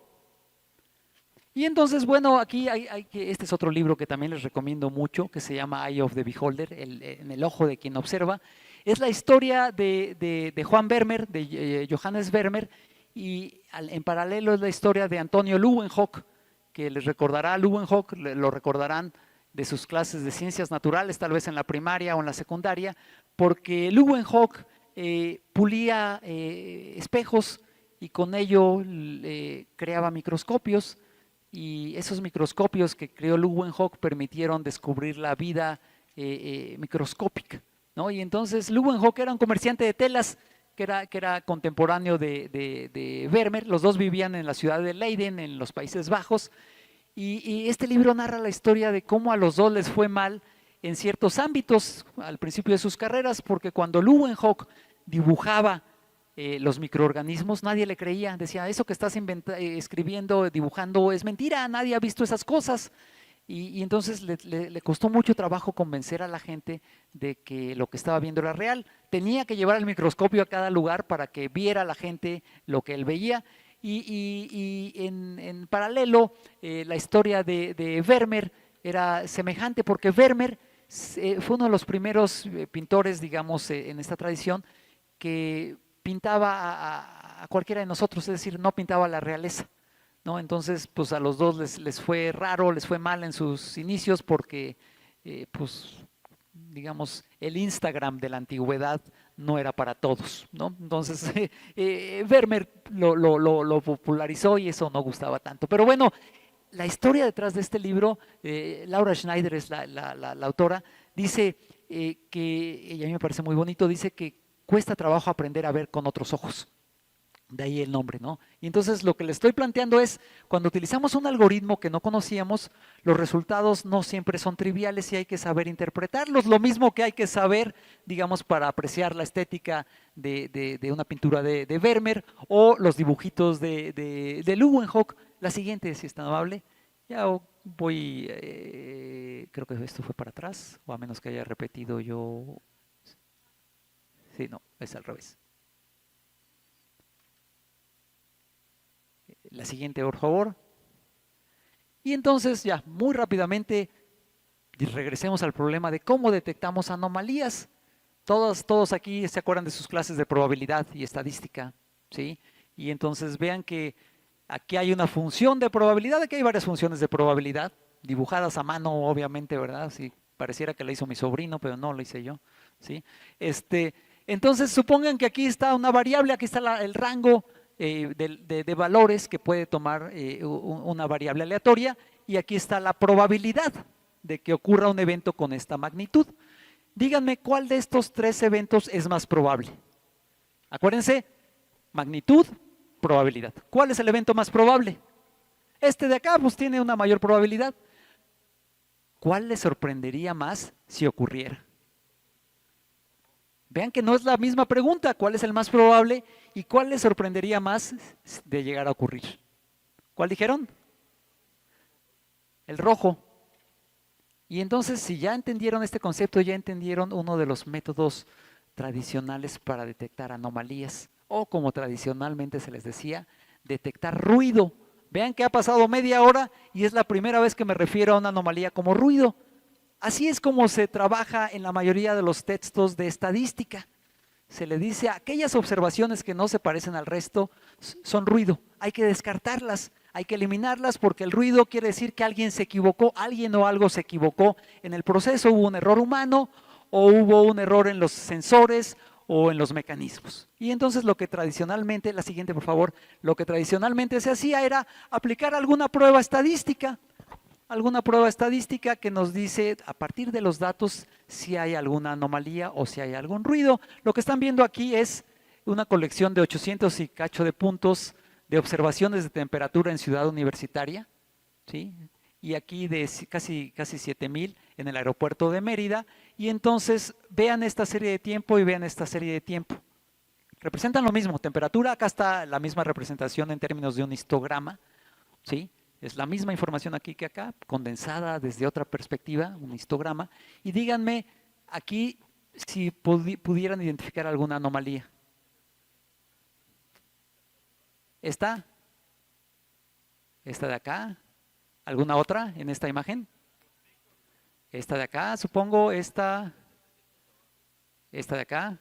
Y entonces, bueno, aquí este es otro libro que también les recomiendo mucho, que se llama Eye of the Beholder, en el ojo de quien observa. Es la historia de Juan Vermeer, de Johannes Vermeer, y en paralelo es la historia de Antonio Leeuwenhoek, que les recordará, Leeuwenhoek lo recordarán de sus clases de ciencias naturales, tal vez en la primaria o en la secundaria, porque Leeuwenhoek pulía espejos y con ello creaba microscopios. Y esos microscopios que creó Leeuwenhoek permitieron descubrir la vida microscópica, ¿no? Y entonces Leeuwenhoek era un comerciante de telas que era contemporáneo de Vermeer. Los dos vivían en la ciudad de Leiden, en los Países Bajos, y este libro narra la historia de cómo a los dos les fue mal en ciertos ámbitos al principio de sus carreras, porque cuando Leeuwenhoek dibujaba los microorganismos, nadie le creía, decía, eso que estás escribiendo, dibujando, es mentira, nadie ha visto esas cosas. Y entonces le costó mucho trabajo convencer a la gente de que lo que estaba viendo era real. Tenía que llevar el microscopio a cada lugar para que viera la gente lo que él veía. Y en paralelo, la historia de Vermeer era semejante, porque Vermeer fue uno de los primeros pintores, digamos, en esta tradición, que pintaba a cualquiera de nosotros, es decir, no pintaba a la realeza, ¿no? Entonces, pues a los dos les fue raro, les fue mal en sus inicios porque, pues, digamos, el Instagram de la antigüedad no era para todos, ¿no? Entonces, Vermeer lo popularizó y eso no gustaba tanto. Pero bueno, la historia detrás de este libro, Laura Schneider es la autora, dice que, y a mí me parece muy bonito, dice que cuesta trabajo aprender a ver con otros ojos. De ahí el nombre, ¿no? Y entonces lo que le estoy planteando es, cuando utilizamos un algoritmo que no conocíamos, los resultados no siempre son triviales y hay que saber interpretarlos. Lo mismo que hay que saber, digamos, para apreciar la estética de una pintura de Vermeer o los dibujitos de Leeuwenhoek. La siguiente, si es tan amable. Ya voy, creo que esto fue para atrás, o a menos que haya repetido yo. Sí, no, es al revés. La siguiente, por favor. Y entonces ya, muy rápidamente, regresemos al problema de cómo detectamos anomalías. Todos aquí se acuerdan de sus clases de probabilidad y estadística, ¿sí? Y entonces vean que aquí hay una función de probabilidad, aquí hay varias funciones de probabilidad, dibujadas a mano, obviamente, ¿verdad? Sí, pareciera que la hizo mi sobrino, pero no lo hice yo, ¿sí? Entonces, supongan que aquí está una variable, aquí está el rango de valores que puede tomar una variable aleatoria, y aquí está la probabilidad de que ocurra un evento con esta magnitud. Díganme cuál de estos tres eventos es más probable. Acuérdense, magnitud, probabilidad. ¿Cuál es el evento más probable? Este de acá pues tiene una mayor probabilidad. ¿Cuál les sorprendería más si ocurriera? Vean que no es la misma pregunta, ¿cuál es el más probable y cuál les sorprendería más de llegar a ocurrir? ¿Cuál dijeron? El rojo. Y entonces, si ya entendieron este concepto, ya entendieron uno de los métodos tradicionales para detectar anomalías, o como tradicionalmente se les decía, detectar ruido. Vean que ha pasado media hora y es la primera vez que me refiero a una anomalía como ruido. Así es como se trabaja en la mayoría de los textos de estadística. Se le dice aquellas observaciones que no se parecen al resto son ruido, hay que descartarlas, hay que eliminarlas, porque el ruido quiere decir que alguien se equivocó, alguien o algo se equivocó en el proceso, hubo un error humano o hubo un error en los sensores o en los mecanismos. Y entonces lo que tradicionalmente, la siguiente por favor, lo que tradicionalmente se hacía era aplicar alguna prueba estadística que nos dice a partir de los datos si hay alguna anomalía o si hay algún ruido. Lo que están viendo aquí es una colección de 800 y cacho de puntos de observaciones de temperatura en Ciudad Universitaria, ¿sí? Y aquí de casi 7,000 en el aeropuerto de Mérida. Y entonces vean esta serie de tiempo y vean esta serie de tiempo. Representan lo mismo, temperatura, acá está la misma representación en términos de un histograma, ¿sí? Es la misma información aquí que acá, condensada desde otra perspectiva, un histograma. Y díganme aquí si pudieran identificar alguna anomalía. ¿Esta? ¿Esta de acá? ¿Alguna otra en esta imagen? Esta de acá, supongo, esta de acá.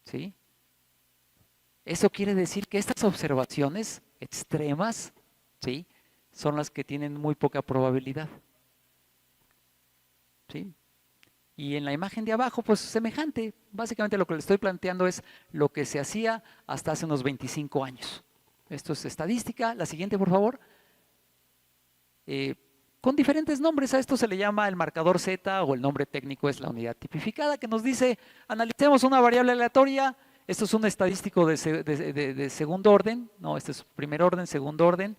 ¿Sí? Eso quiere decir que estas observaciones extremas, ¿sí?, son las que tienen muy poca probabilidad. ¿Sí? Y en la imagen de abajo, pues semejante. Básicamente lo que les estoy planteando es lo que se hacía hasta hace unos 25 años. Esto es estadística. La siguiente, por favor. Con diferentes nombres. A esto se le llama el marcador Z, o el nombre técnico es la unidad tipificada, que nos dice, analicemos una variable aleatoria. Esto es un estadístico de segundo orden. No, este es primer orden, segundo orden.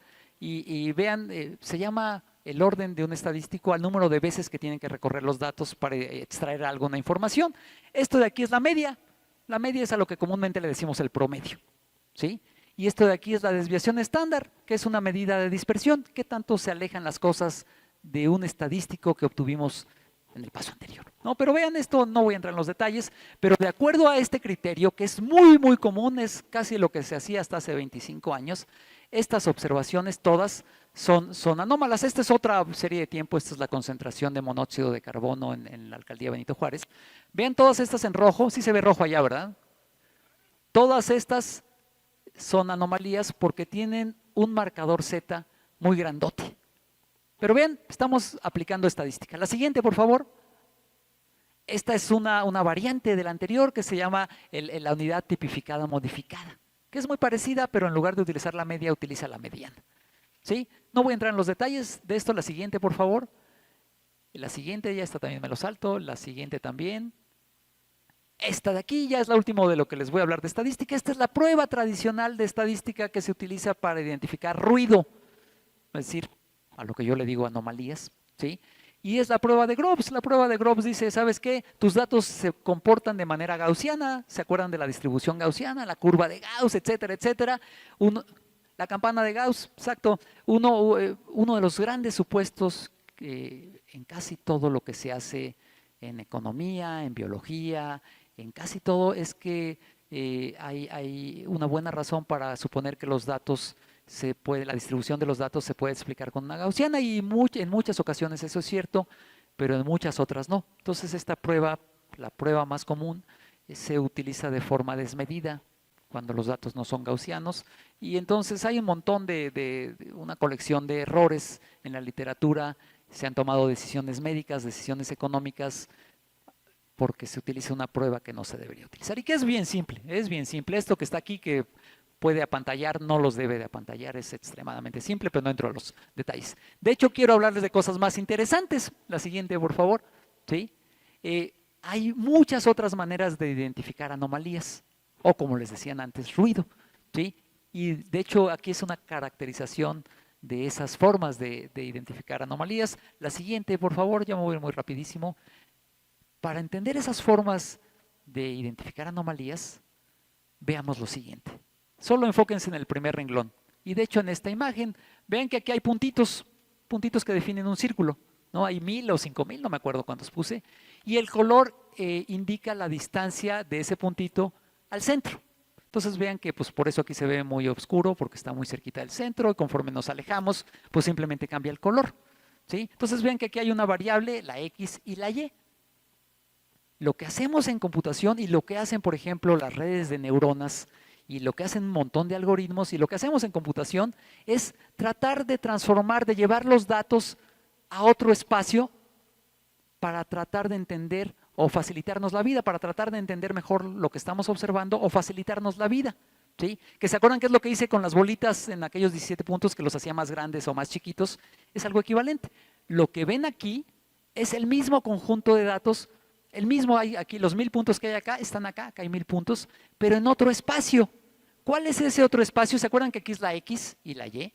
Y vean, se llama el orden de un estadístico al número de veces que tienen que recorrer los datos para extraer alguna información. Esto de aquí es la media. La media es a lo que comúnmente le decimos el promedio, ¿sí? Y esto de aquí es la desviación estándar, que es una medida de dispersión. ¿Qué tanto se alejan las cosas de un estadístico que obtuvimos en el paso anterior? No, pero vean esto, no voy a entrar en los detalles, pero de acuerdo a este criterio, que es muy, muy común, es casi lo que se hacía hasta hace 25 años, estas observaciones todas son anómalas. Esta es otra serie de tiempo, esta es la concentración de monóxido de carbono en la alcaldía Benito Juárez. Vean todas estas en rojo, sí se ve rojo allá, ¿verdad? Todas estas son anomalías porque tienen un marcador Z muy grandote. Pero vean, estamos aplicando estadística. La siguiente, por favor. Esta es una variante de la anterior que se llama la unidad tipificada modificada, que es muy parecida, pero en lugar de utilizar la media, utiliza la mediana. ¿Sí? No voy a entrar en los detalles de esto. La siguiente, por favor. La siguiente, ya esta también me lo salto. La siguiente también. Esta de aquí ya es la última de lo que les voy a hablar de estadística. Esta es la prueba tradicional de estadística que se utiliza para identificar ruido, es decir, a lo que yo le digo anomalías, ¿sí? Y es la prueba de Groves. La prueba de Groves dice, ¿sabes qué? Tus datos se comportan de manera gaussiana, ¿se acuerdan de la distribución gaussiana, la curva de Gauss, etcétera, etcétera? La campana de Gauss, exacto. Uno de los grandes supuestos en casi todo lo que se hace en economía, en biología, en casi todo es que hay una buena razón para suponer que los datos la distribución de los datos se puede explicar con una gaussiana y en muchas ocasiones eso es cierto, pero en muchas otras no. Entonces esta prueba, la prueba más común, se utiliza de forma desmedida cuando los datos no son gaussianos y entonces hay un montón una colección de errores en la literatura. Se han tomado decisiones médicas, decisiones económicas, porque se utiliza una prueba que no se debería utilizar y que es bien simple, es bien simple. Esto que está aquí que puede apantallar, no los debe de apantallar, es extremadamente simple, pero no entro a los detalles. De hecho, quiero hablarles de cosas más interesantes. La siguiente, por favor. ¿Sí? Hay muchas otras maneras de identificar anomalías, o como les decían antes, ruido. ¿Sí? Y de hecho, aquí es una caracterización de esas formas de identificar anomalías. La siguiente, por favor, ya me voy muy rapidísimo. Para entender esas formas de identificar anomalías, veamos lo siguiente. Solo enfóquense en el primer renglón. Y de hecho en esta imagen, vean que aquí hay puntitos que definen un círculo. ¿No? Hay 1000 o 5000, no me acuerdo cuántos puse. Y el color indica la distancia de ese puntito al centro. Entonces vean que pues por eso aquí se ve muy oscuro, porque está muy cerquita del centro, y conforme nos alejamos, pues simplemente cambia el color. ¿Sí? Entonces vean que aquí hay una variable, la X y la Y. Lo que hacemos en computación y lo que hacen, por ejemplo, las redes de neuronas y lo que hacen un montón de algoritmos y lo que hacemos en computación es tratar de transformar, de llevar los datos a otro espacio para tratar de entender o facilitarnos la vida, para tratar de entender mejor lo que estamos observando o facilitarnos la vida. ¿Sí? Que se acuerdan qué es lo que hice con las bolitas en aquellos 17 puntos que los hacía más grandes o más chiquitos, es algo equivalente. Lo que ven aquí es el mismo conjunto de datos. El mismo hay aquí, los 1000 puntos que hay acá, están acá hay 1000 puntos, pero en otro espacio. ¿Cuál es ese otro espacio? ¿Se acuerdan que aquí es la X y la Y?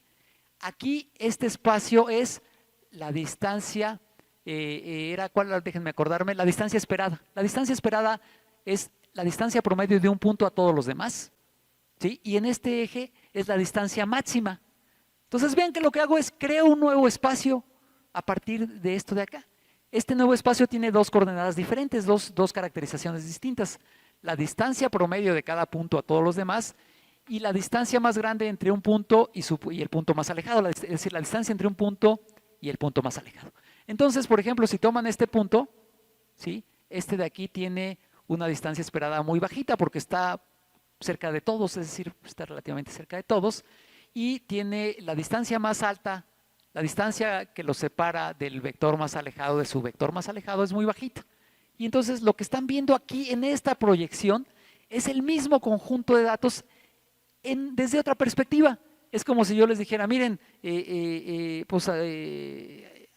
Aquí este espacio es la distancia, déjenme acordarme, la distancia esperada. La distancia esperada es la distancia promedio de un punto a todos los demás, ¿sí? Y en este eje es la distancia máxima. Entonces vean que lo que hago es creo un nuevo espacio a partir de esto de acá. Este nuevo espacio tiene dos coordenadas diferentes, dos caracterizaciones distintas. La distancia promedio de cada punto a todos los demás y la distancia más grande entre un punto y el punto más alejado, es decir, la distancia entre un punto y el punto más alejado. Entonces, por ejemplo, si toman este punto, ¿sí? Este de aquí tiene una distancia esperada muy bajita porque está cerca de todos, es decir, está relativamente cerca de todos, y tiene la distancia más alta. La distancia que los separa del vector más alejado de su vector más alejado es muy bajita. Y entonces lo que están viendo aquí en esta proyección es el mismo conjunto de datos desde otra perspectiva. Es como si yo les dijera, miren,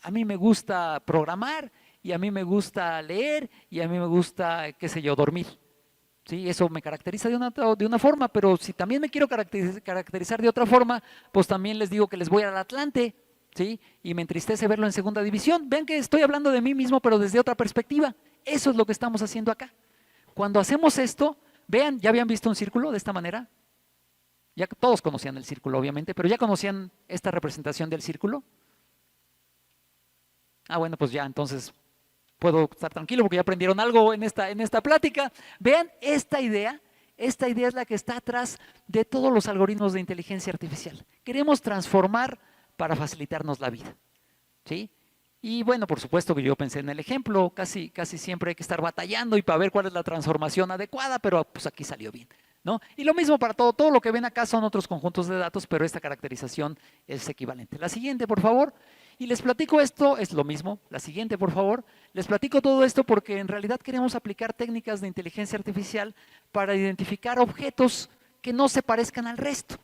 a mí me gusta programar y a mí me gusta leer y a mí me gusta, qué sé yo, dormir. ¿Sí? Eso me caracteriza de una forma, pero si también me quiero caracterizar de otra forma, pues también les digo que les voy al Atlante. ¿Sí? Y me entristece verlo en segunda división. Vean que estoy hablando de mí mismo, pero desde otra perspectiva. Eso es lo que estamos haciendo acá. Cuando hacemos esto, Vean, ¿ya habían visto un círculo de esta manera? Ya todos conocían el círculo, obviamente, pero ¿ya conocían esta representación del círculo? Ah, bueno, pues ya, entonces puedo estar tranquilo porque ya aprendieron algo en esta plática. Vean, esta idea es la que está atrás de todos los algoritmos de inteligencia artificial. Queremos transformar para facilitarnos la vida, ¿sí? Y bueno, por supuesto que yo pensé en el ejemplo, casi siempre hay que estar batallando y para ver cuál es la transformación adecuada, pero pues aquí salió bien, ¿no? Y lo mismo para todo lo que ven acá son otros conjuntos de datos, pero esta caracterización es equivalente. La siguiente, por favor. Y les platico esto, es lo mismo. La siguiente, por favor. Les platico todo esto porque en realidad queremos aplicar técnicas de inteligencia artificial para identificar objetos que no se parezcan al resto.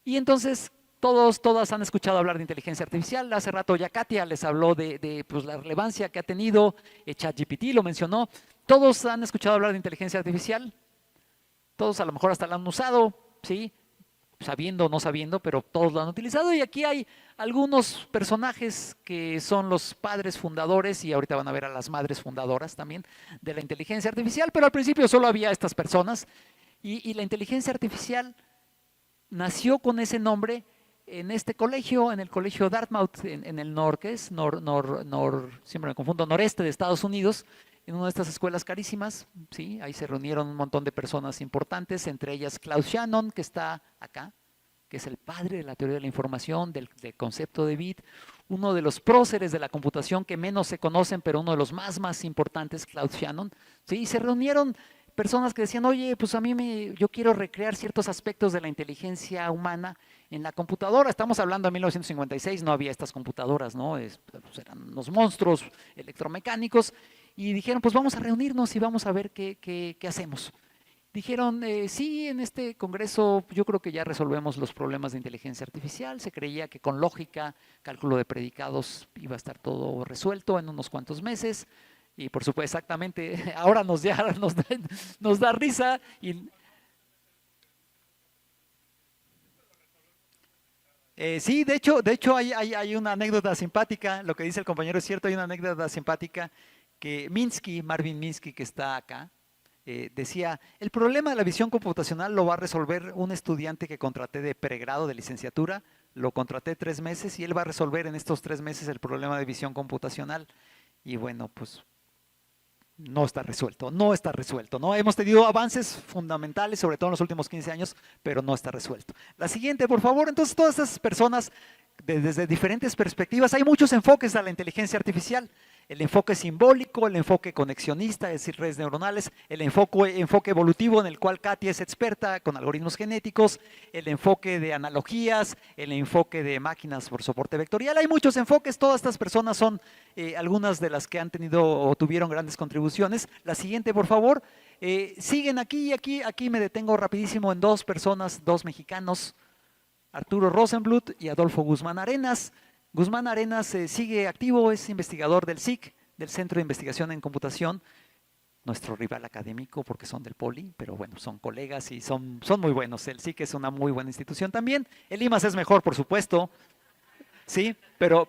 Y entonces, todas han escuchado hablar de inteligencia artificial. Hace rato ya Katia les habló de pues, la relevancia que ha tenido. ChatGPT lo mencionó. Todos han escuchado hablar de inteligencia artificial. Todos a lo mejor hasta la han usado, ¿sí? Sabiendo o no sabiendo, pero todos lo han utilizado. Y aquí hay algunos personajes que son los padres fundadores, y ahorita van a ver a las madres fundadoras también de la inteligencia artificial, pero al principio solo había estas personas. Y la inteligencia artificial nació con ese nombre en este colegio, en el colegio Dartmouth, en el siempre me confundo, noreste de Estados Unidos, en una de estas escuelas carísimas, ¿sí? Ahí se reunieron un montón de personas importantes, entre ellas Claude Shannon, que está acá, que es el padre de la teoría de la información, del concepto de bit, uno de los próceres de la computación que menos se conocen, pero uno de los más importantes, Claude Shannon, ¿sí? Y se reunieron personas que decían, oye, pues yo quiero recrear ciertos aspectos de la inteligencia humana en la computadora. Estamos hablando de 1956, no había estas computadoras, ¿no? Pues eran unos monstruos electromecánicos, y dijeron, pues vamos a reunirnos y vamos a ver qué hacemos. Dijeron, sí, en este congreso yo creo que ya resolvemos los problemas de inteligencia artificial. Se creía que con lógica, cálculo de predicados, iba a estar todo resuelto en unos cuantos meses. Y por supuesto, exactamente, ahora nos da risa. Sí, de hecho hay una anécdota simpática. Lo que dice el compañero es cierto, hay una anécdota simpática que Marvin Minsky, que está acá, decía, el problema de la visión computacional lo va a resolver un estudiante que contraté de pregrado, de licenciatura. Lo contraté 3 meses y él va a resolver en estos 3 meses el problema de visión computacional. Y bueno, pues no está resuelto, ¿no? Hemos tenido avances fundamentales, sobre todo en los últimos 15 años, pero no está resuelto. La siguiente, por favor. Entonces, todas estas personas, desde diferentes perspectivas, hay muchos enfoques a la inteligencia artificial. El enfoque simbólico, el enfoque conexionista, es decir, redes neuronales, el enfoque evolutivo en el cual Katia es experta con algoritmos genéticos, el enfoque de analogías, el enfoque de máquinas por soporte vectorial. Hay muchos enfoques, todas estas personas son algunas de las que han tenido o tuvieron grandes contribuciones. La siguiente, por favor. Siguen aquí, me detengo rapidísimo en 2 personas, 2 mexicanos, Arturo Rosenbluth y Adolfo Guzmán Arenas. Guzmán Arenas sigue activo, es investigador del CIC, del Centro de Investigación en Computación, nuestro rival académico porque son del Poli, pero bueno, son colegas y son muy buenos. El CIC es una muy buena institución también. El IMAS es mejor, por supuesto, sí, pero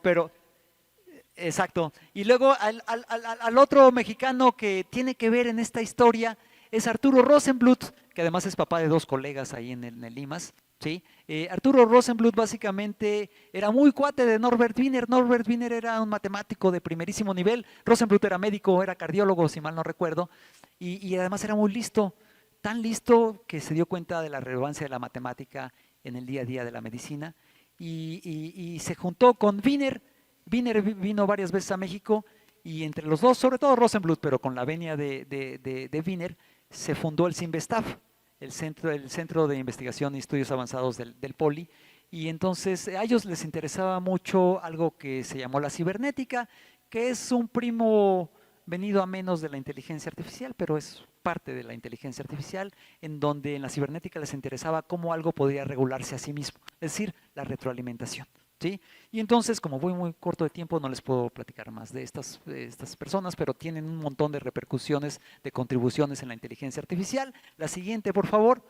exacto. Y luego al otro mexicano que tiene que ver en esta historia es Arturo Rosenbluth, que además es papá de 2 colegas ahí en el IMAS. ¿Sí? Arturo Rosenbluth básicamente era muy cuate de Norbert Wiener. Norbert Wiener era un matemático de primerísimo nivel. Rosenbluth era médico, era cardiólogo, si mal no recuerdo, y además era muy listo, tan listo que se dio cuenta de la relevancia de la matemática en el día a día de la medicina, y se juntó con Wiener. Wiener vino varias veces a México, y entre los dos, sobre todo Rosenbluth, pero con la venia de Wiener, se fundó el CIMBESTAF, el Centro de Investigación y Estudios Avanzados del Poli, y entonces a ellos les interesaba mucho algo que se llamó la cibernética, que es un primo venido a menos de la inteligencia artificial, pero es parte de la inteligencia artificial, en donde en la cibernética les interesaba cómo algo podría regularse a sí mismo, es decir, la retroalimentación. ¿Sí? Y entonces, como voy muy corto de tiempo, no les puedo platicar más de estas personas, pero tienen un montón de repercusiones, de contribuciones en la inteligencia artificial. La siguiente, por favor.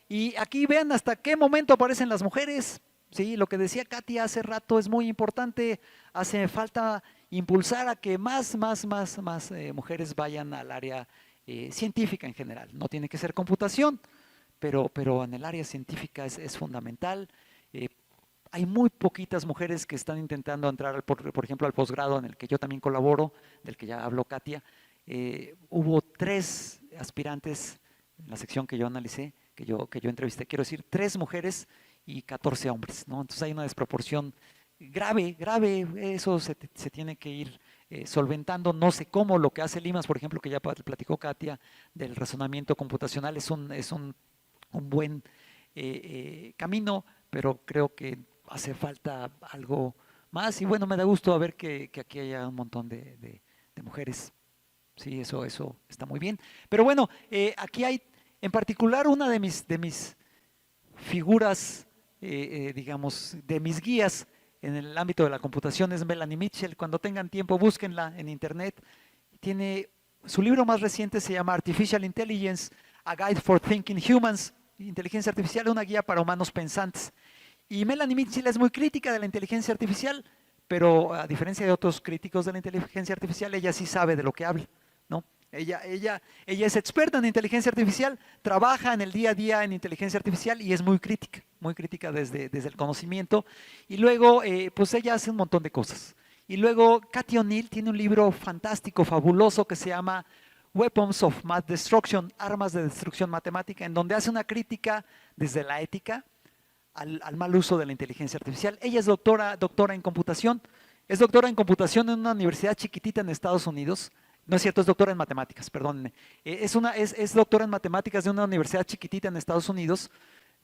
Y aquí vean hasta qué momento aparecen las mujeres. ¿Sí? Lo que decía Katia hace rato es muy importante. Hace falta impulsar a que más mujeres vayan al área científica en general. No tiene que ser computación, pero en el área científica es fundamental. Hay muy poquitas mujeres que están intentando entrar, por ejemplo, al posgrado en el que yo también colaboro, del que ya habló Katia. Hubo 3 aspirantes en la sección que yo analicé, que yo entrevisté, quiero decir, 3 mujeres y 14 hombres, ¿no? Entonces hay una desproporción grave, eso se tiene que ir solventando. No sé cómo. Lo que hace Limas, por ejemplo, que ya platicó Katia, del razonamiento computacional, es un buen camino, pero creo que hace falta algo más. Y bueno, me da gusto ver que aquí haya un montón de mujeres. Sí, eso está muy bien. Pero bueno, aquí hay en particular una de mis figuras, digamos, de mis guías en el ámbito de la computación es Melanie Mitchell. Cuando tengan tiempo, búsquenla en internet. Su libro más reciente se llama Artificial Intelligence, A Guide for Thinking Humans, inteligencia artificial, una guía para humanos pensantes. Y Melanie Mitchell es muy crítica de la inteligencia artificial, pero a diferencia de otros críticos de la inteligencia artificial, ella sí sabe de lo que habla, ¿no? Ella es experta en inteligencia artificial, trabaja en el día a día en inteligencia artificial y es muy crítica desde el conocimiento. Y luego, pues ella hace un montón de cosas. Y luego, Cathy O'Neil tiene un libro fantástico, fabuloso, que se llama Weapons of Math Destruction, Armas de Destrucción Matemática, en donde hace una crítica desde la ética al mal uso de la inteligencia artificial. Ella es doctora en computación, es doctora en computación en una universidad chiquitita en Estados Unidos. No es cierto, es doctora en matemáticas, perdónenme. Es doctora en matemáticas de una universidad chiquitita en Estados Unidos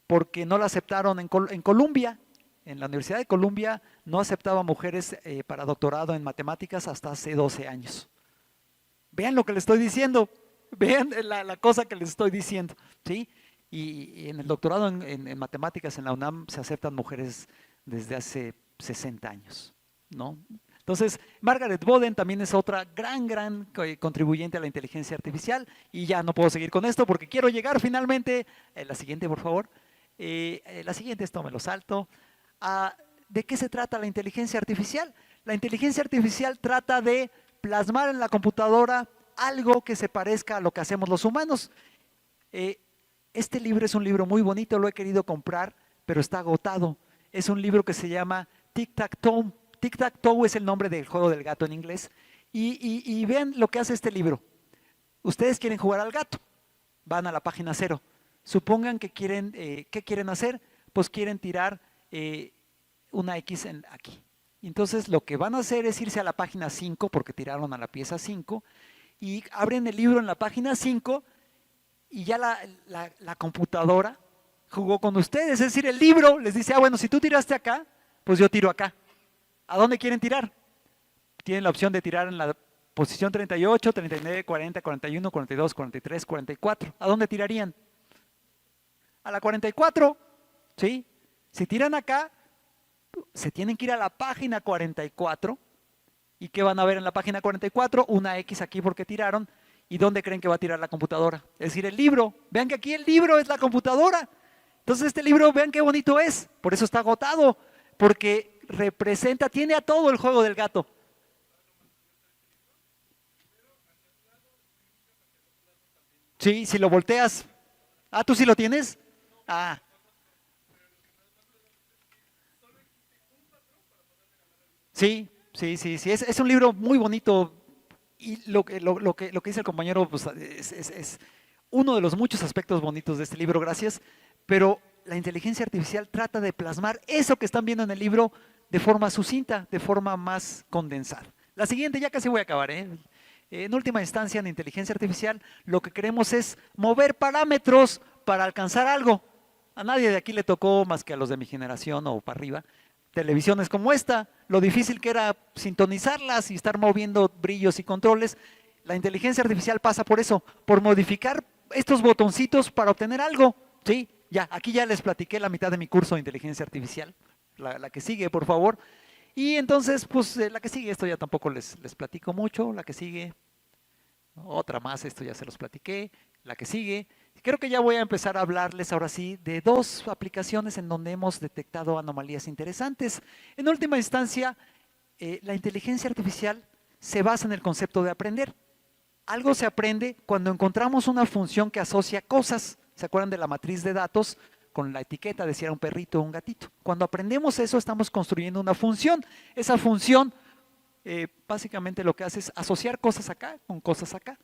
porque no la aceptaron en Columbia. En la Universidad de Columbia no aceptaba mujeres para doctorado en matemáticas hasta hace 12 años. Vean lo que les estoy diciendo, vean la cosa que les estoy diciendo, ¿sí? Y en el doctorado en matemáticas en la UNAM se aceptan mujeres desde hace 60 años, ¿no? Entonces, Margaret Boden también es otra gran contribuyente a la inteligencia artificial. Y ya no puedo seguir con esto porque quiero llegar finalmente, la siguiente por favor, la siguiente, esto me lo salto. ¿De qué se trata la inteligencia artificial? La inteligencia artificial trata de plasmar en la computadora algo que se parezca a lo que hacemos los humanos. Este libro es un libro muy bonito, lo he querido comprar, pero está agotado. Es un libro que se llama Tic-Tac-Toe. Tic-Tac-Toe es el nombre del juego del gato en inglés. Y vean lo que hace este libro. Ustedes quieren jugar al gato, van a la página 0. Supongan que quieren, ¿qué quieren hacer? Pues quieren tirar una X aquí. Entonces lo que van a hacer es irse a la página 5, porque tiraron a la pieza 5, y abren el libro en la página 5 y ya la computadora jugó con ustedes. Es decir, el libro les dice, bueno, si tú tiraste acá, pues yo tiro acá. ¿A dónde quieren tirar? Tienen la opción de tirar en la posición 38, 39, 40, 41, 42, 43, 44. ¿A dónde tirarían? A la 44, ¿sí? Si tiran acá, se tienen que ir a la página 44. ¿Y qué van a ver en la página 44? Una X aquí porque tiraron. ¿Y dónde creen que va a tirar la computadora? Es decir, el libro. Vean que aquí el libro es la computadora. Entonces este libro, vean qué bonito es. Por eso está agotado. Porque tiene a todo el juego del gato. Sí, si lo volteas. ¿Tú sí lo tienes? Ah, sí, es un libro muy bonito. Y lo que dice el compañero, pues, es uno de los muchos aspectos bonitos de este libro, gracias. Pero la inteligencia artificial trata de plasmar eso que están viendo en el libro de forma sucinta, de forma más condensada. La siguiente, ya casi voy a acabar, ¿eh? En última instancia, en inteligencia artificial, lo que queremos es mover parámetros para alcanzar algo. A nadie de aquí le tocó, más que a los de mi generación o para arriba, televisiones como esta, lo difícil que era sintonizarlas y estar moviendo brillos y controles. La inteligencia artificial pasa por eso, por modificar estos botoncitos para obtener algo, ¿sí? Ya, aquí ya les platiqué la mitad de mi curso de inteligencia artificial. La que sigue, por favor. Y entonces, pues la que sigue, esto ya tampoco les platico mucho. La que sigue, otra más, esto ya se los platiqué. La que sigue, creo que ya voy a empezar a hablarles ahora sí de 2 aplicaciones en donde hemos detectado anomalías interesantes. En última instancia, la inteligencia artificial se basa en el concepto de aprender. algo se aprende cuando encontramos una función que asocia cosas. ¿Se acuerdan de la matriz de datos? Con la etiqueta de si era un perrito o un gatito. Cuando aprendemos eso, estamos construyendo una función. Esa función básicamente lo que hace es asociar cosas acá con cosas acá.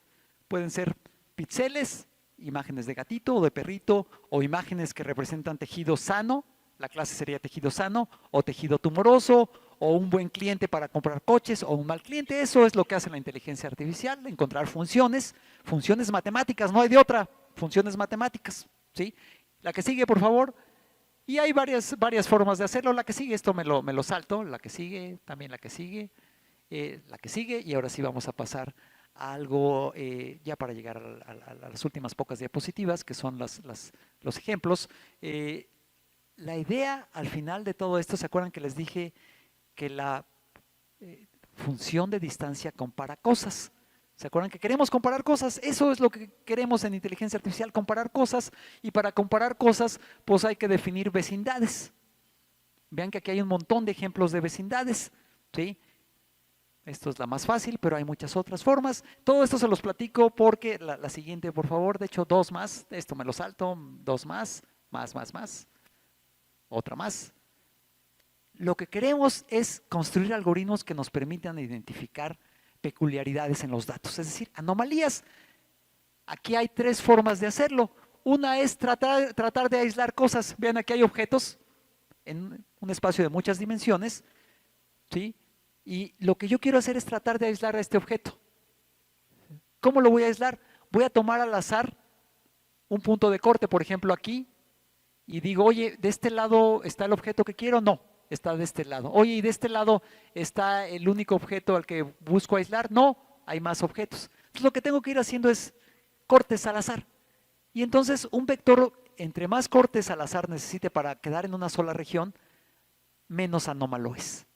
Pueden ser píxeles, imágenes de gatito o de perrito, o imágenes que representan tejido sano, la clase sería tejido sano, o tejido tumoroso, o un buen cliente para comprar coches, o un mal cliente. Eso es lo que hace la inteligencia artificial, encontrar funciones matemáticas, no hay de otra, funciones matemáticas, ¿sí? La que sigue, por favor. Y hay varias formas de hacerlo. La que sigue, esto me lo salto, la que sigue, también la que sigue, y ahora sí vamos a pasar a algo ya para llegar a las últimas pocas diapositivas, que son los ejemplos. La idea al final de todo esto, ¿se acuerdan que les dije que la función de distancia compara cosas? ¿Se acuerdan que queremos comparar cosas? Eso es lo que queremos en inteligencia artificial, comparar cosas. Y para comparar cosas, pues hay que definir vecindades. Vean que aquí hay un montón de ejemplos de vecindades, ¿sí? Esto es la más fácil, pero hay muchas otras formas. Todo esto se los platico porque la siguiente, por favor, de hecho, dos más. Esto me lo salto, dos más, más. Otra más. Lo que queremos es construir algoritmos que nos permitan identificar peculiaridades en los datos, es decir, anomalías. Aquí hay tres formas de hacerlo. Una es tratar de aislar cosas. Vean, aquí hay objetos en un espacio de muchas dimensiones, ¿sí? Y lo que yo quiero hacer es tratar de aislar a este objeto. ¿Cómo lo voy a aislar? Voy a tomar al azar un punto de corte, por ejemplo aquí, y digo, oye, ¿de este lado está el objeto que quiero? No, está de este lado. Oye, ¿y de este lado está el único objeto al que busco aislar? No, hay más objetos. Entonces lo que tengo que ir haciendo es cortes al azar. Y entonces un vector, entre más cortes al azar necesite para quedar en una sola región, menos anómalo es.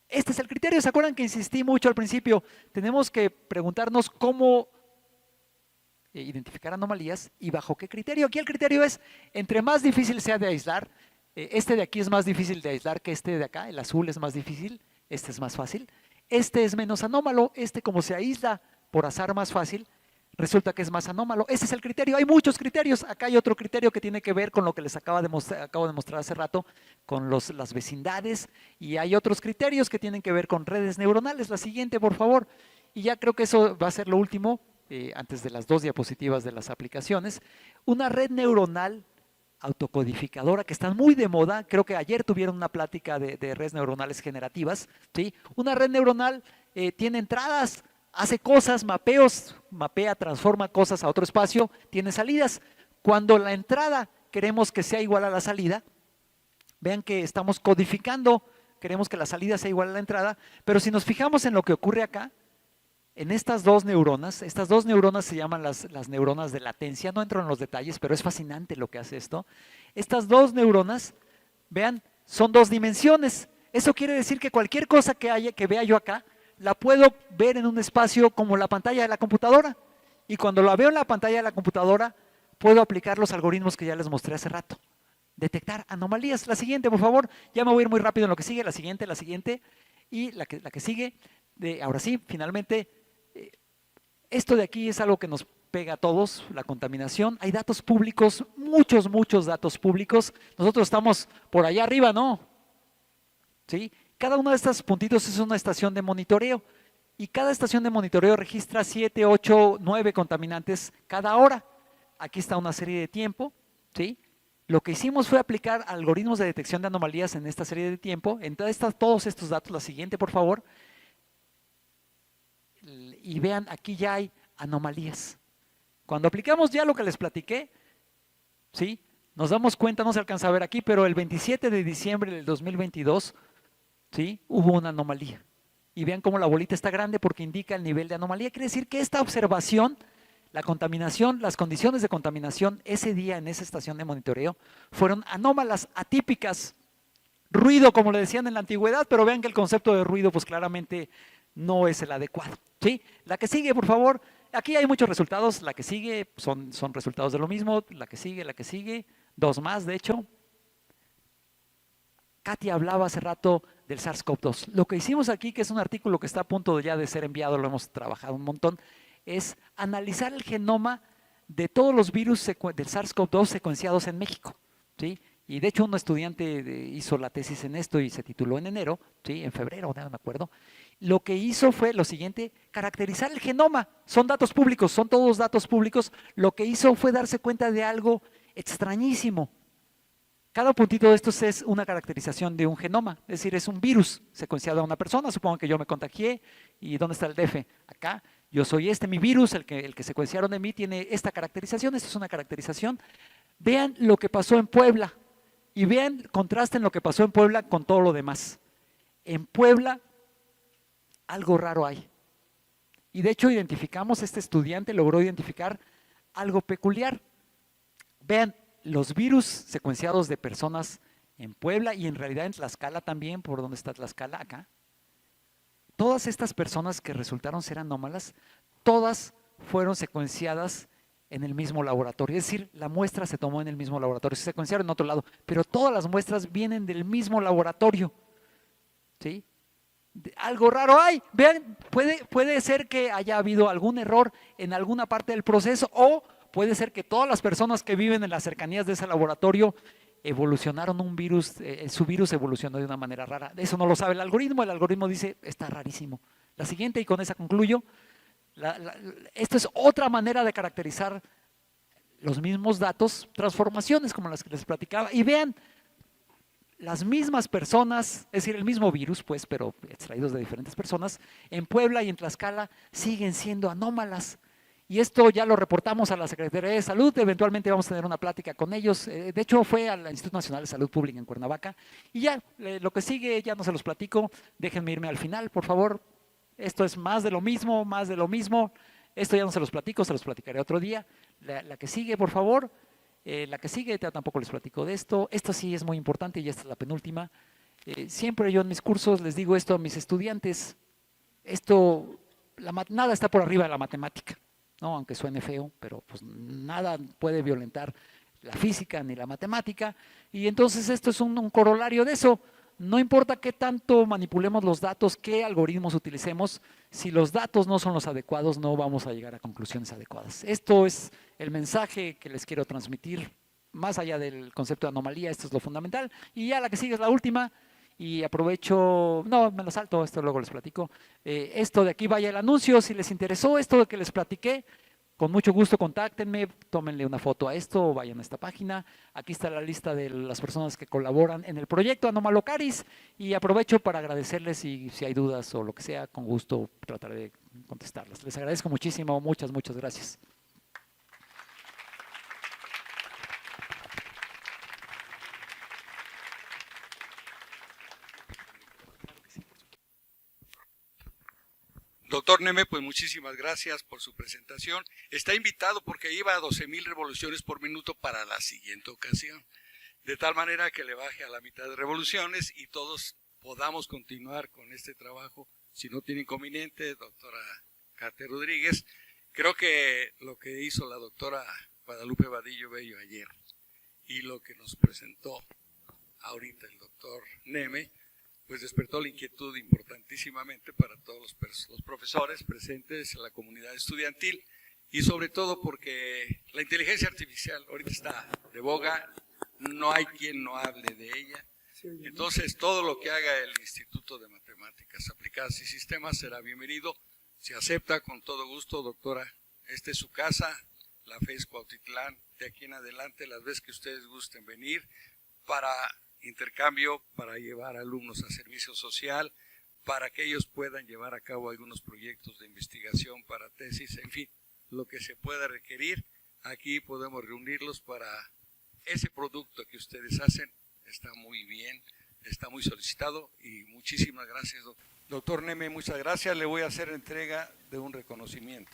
Este es el criterio. ¿Se acuerdan que insistí mucho al principio? Tenemos que preguntarnos cómo identificar anomalías y bajo qué criterio. Aquí el criterio es, entre más difícil sea de aislar, este de aquí es más difícil de aislar que este de acá, el azul es más difícil, este es más fácil, este es menos anómalo, este como se aísla por azar más fácil, resulta que es más anómalo. Ese es el criterio. Hay muchos criterios. Acá hay otro criterio que tiene que ver con lo que les acabo de mostrar hace rato, con las vecindades, y hay otros criterios que tienen que ver con redes neuronales. La siguiente, por favor. Y ya creo que eso va a ser lo último, antes de las dos diapositivas de las aplicaciones. Una red neuronal autocodificadora que están muy de moda. Creo que ayer tuvieron una plática de redes neuronales generativas, ¿sí? Una red neuronal tiene entradas, hace cosas, mapea, transforma cosas a otro espacio, tiene salidas. Cuando la entrada queremos que sea igual a la salida, vean que estamos codificando, queremos que la salida sea igual a la entrada, pero si nos fijamos en lo que ocurre acá, en estas dos neuronas se llaman las neuronas de latencia, no entro en los detalles, pero es fascinante lo que hace esto. Estas dos neuronas, vean, son dos dimensiones. Eso quiere decir que cualquier cosa que vea yo acá, la puedo ver en un espacio como la pantalla de la computadora. Y cuando la veo en la pantalla de la computadora, puedo aplicar los algoritmos que ya les mostré hace rato. Detectar anomalías. La siguiente, por favor. Ya me voy a ir muy rápido en lo que sigue. La siguiente. Y la que sigue. Ahora sí, finalmente, esto de aquí es algo que nos pega a todos, la contaminación. Hay datos públicos, muchos datos públicos. Nosotros estamos por allá arriba, ¿no? ¿Sí? Cada uno de estos puntitos es una estación de monitoreo y cada estación de monitoreo registra 7, 8, 9 contaminantes cada hora. Aquí está una serie de tiempo, ¿sí? Lo que hicimos fue aplicar algoritmos de detección de anomalías en esta serie de tiempo. Entonces, todos estos datos, la siguiente por favor, y vean, aquí ya hay anomalías. Cuando aplicamos ya lo que les platiqué, ¿sí? Nos damos cuenta, no se alcanza a ver aquí, pero el 27 de diciembre del 2022, ¿sí? Hubo una anomalía. Y vean cómo la bolita está grande porque indica el nivel de anomalía. Quiere decir que esta observación, la contaminación, las condiciones de contaminación ese día en esa estación de monitoreo fueron anómalas, atípicas. Ruido, como le decían en la antigüedad, pero vean que el concepto de ruido pues claramente no es el adecuado, ¿sí? La que sigue, por favor. Aquí hay muchos resultados. La que sigue son resultados de lo mismo. La que sigue, dos más de hecho. Katia hablaba hace rato del SARS-CoV-2. Lo que hicimos aquí, que es un artículo que está a punto ya de ser enviado, lo hemos trabajado un montón, es analizar el genoma de todos los virus del SARS-CoV-2 secuenciados en México, ¿sí? Y de hecho un estudiante hizo la tesis en esto y se tituló en enero, ¿sí? En febrero, no me acuerdo. Lo que hizo fue lo siguiente, caracterizar el genoma. Son datos públicos, son todos datos públicos. Lo que hizo fue darse cuenta de algo extrañísimo. Cada puntito de estos es una caracterización de un genoma, es decir, es un virus secuenciado a una persona. Supongo que yo me contagié y ¿dónde está el DF? Acá. Yo soy mi virus, el que secuenciaron de mí tiene esta caracterización, esta es una caracterización. Vean lo que pasó en Puebla y vean, contrasten lo que pasó en Puebla con todo lo demás. En Puebla algo raro hay. Y de hecho este estudiante logró identificar algo peculiar. Vean, los virus secuenciados de personas en Puebla y en realidad en Tlaxcala también, por donde está Tlaxcala, acá. Todas estas personas que resultaron ser anómalas, todas fueron secuenciadas en el mismo laboratorio. Es decir, la muestra se tomó en el mismo laboratorio, se secuenciaron en otro lado, pero todas las muestras vienen del mismo laboratorio. ¿Sí? Algo raro hay. Vean, puede ser que haya habido algún error en alguna parte del proceso o puede ser que todas las personas que viven en las cercanías de ese laboratorio evolucionaron un virus, su virus evolucionó de una manera rara. Eso no lo sabe el algoritmo dice, está rarísimo. La siguiente, y con esa concluyo, esto es otra manera de caracterizar los mismos datos, transformaciones como las que les platicaba. Y vean, las mismas personas, es decir, el mismo virus, pues, pero extraídos de diferentes personas, en Puebla y en Tlaxcala siguen siendo anómalas. Y esto ya lo reportamos a la Secretaría de Salud, eventualmente vamos a tener una plática con ellos. De hecho, fue al Instituto Nacional de Salud Pública en Cuernavaca. Y ya, lo que sigue, ya no se los platico, déjenme irme al final, por favor. Esto es más de lo mismo, más de lo mismo. Esto ya no se los platico, se los platicaré otro día. La que sigue, por favor. La que sigue, tampoco les platico de esto. Esto sí es muy importante y esta es la penúltima. Siempre yo en mis cursos les digo esto a mis estudiantes. Nada está por arriba de la matemática. ¿No? Aunque suene feo, pero pues nada puede violentar la física ni la matemática, y entonces esto es un corolario de eso. No importa qué tanto manipulemos los datos, qué algoritmos utilicemos, si los datos no son los adecuados, no vamos a llegar a conclusiones adecuadas. Esto es el mensaje que les quiero transmitir, más allá del concepto de anomalía, esto es lo fundamental. Y ya la que sigue es la última, y aprovecho, no, me lo salto, esto luego les platico. Esto de aquí vaya el anuncio, si les interesó esto de que les platiqué, con mucho gusto contáctenme, tómenle una foto a esto o vayan a esta página. Aquí está la lista de las personas que colaboran en el proyecto Anomalocaris y aprovecho para agradecerles y si hay dudas o lo que sea, con gusto trataré de contestarlas. Les agradezco muchísimo, muchas gracias. Doctor Neme, pues muchísimas gracias por su presentación. Está invitado porque iba a 12,000 revoluciones por minuto para la siguiente ocasión, de tal manera que le baje a la mitad de revoluciones y todos podamos continuar con este trabajo. Si no tiene inconveniente, doctora Katia Rodríguez, creo que lo que hizo la doctora Guadalupe Vadillo Bello ayer y lo que nos presentó ahorita el doctor Neme, pues despertó la inquietud importantísimamente para todos los profesores presentes en la comunidad estudiantil y sobre todo porque la inteligencia artificial ahorita está de boga, no hay quien no hable de ella. Entonces todo lo que haga el Instituto de Matemáticas Aplicadas y Sistemas será bienvenido, se acepta con todo gusto, doctora. Esta es su casa, la FES Cuautitlán, de aquí en adelante las veces que ustedes gusten venir para intercambio, para llevar alumnos a servicio social, para que ellos puedan llevar a cabo algunos proyectos de investigación para tesis, en fin, lo que se pueda requerir, aquí podemos reunirlos para ese producto que ustedes hacen. Está muy bien, está muy solicitado y muchísimas gracias, doctor Neme, muchas gracias. Le voy a hacer entrega de un reconocimiento.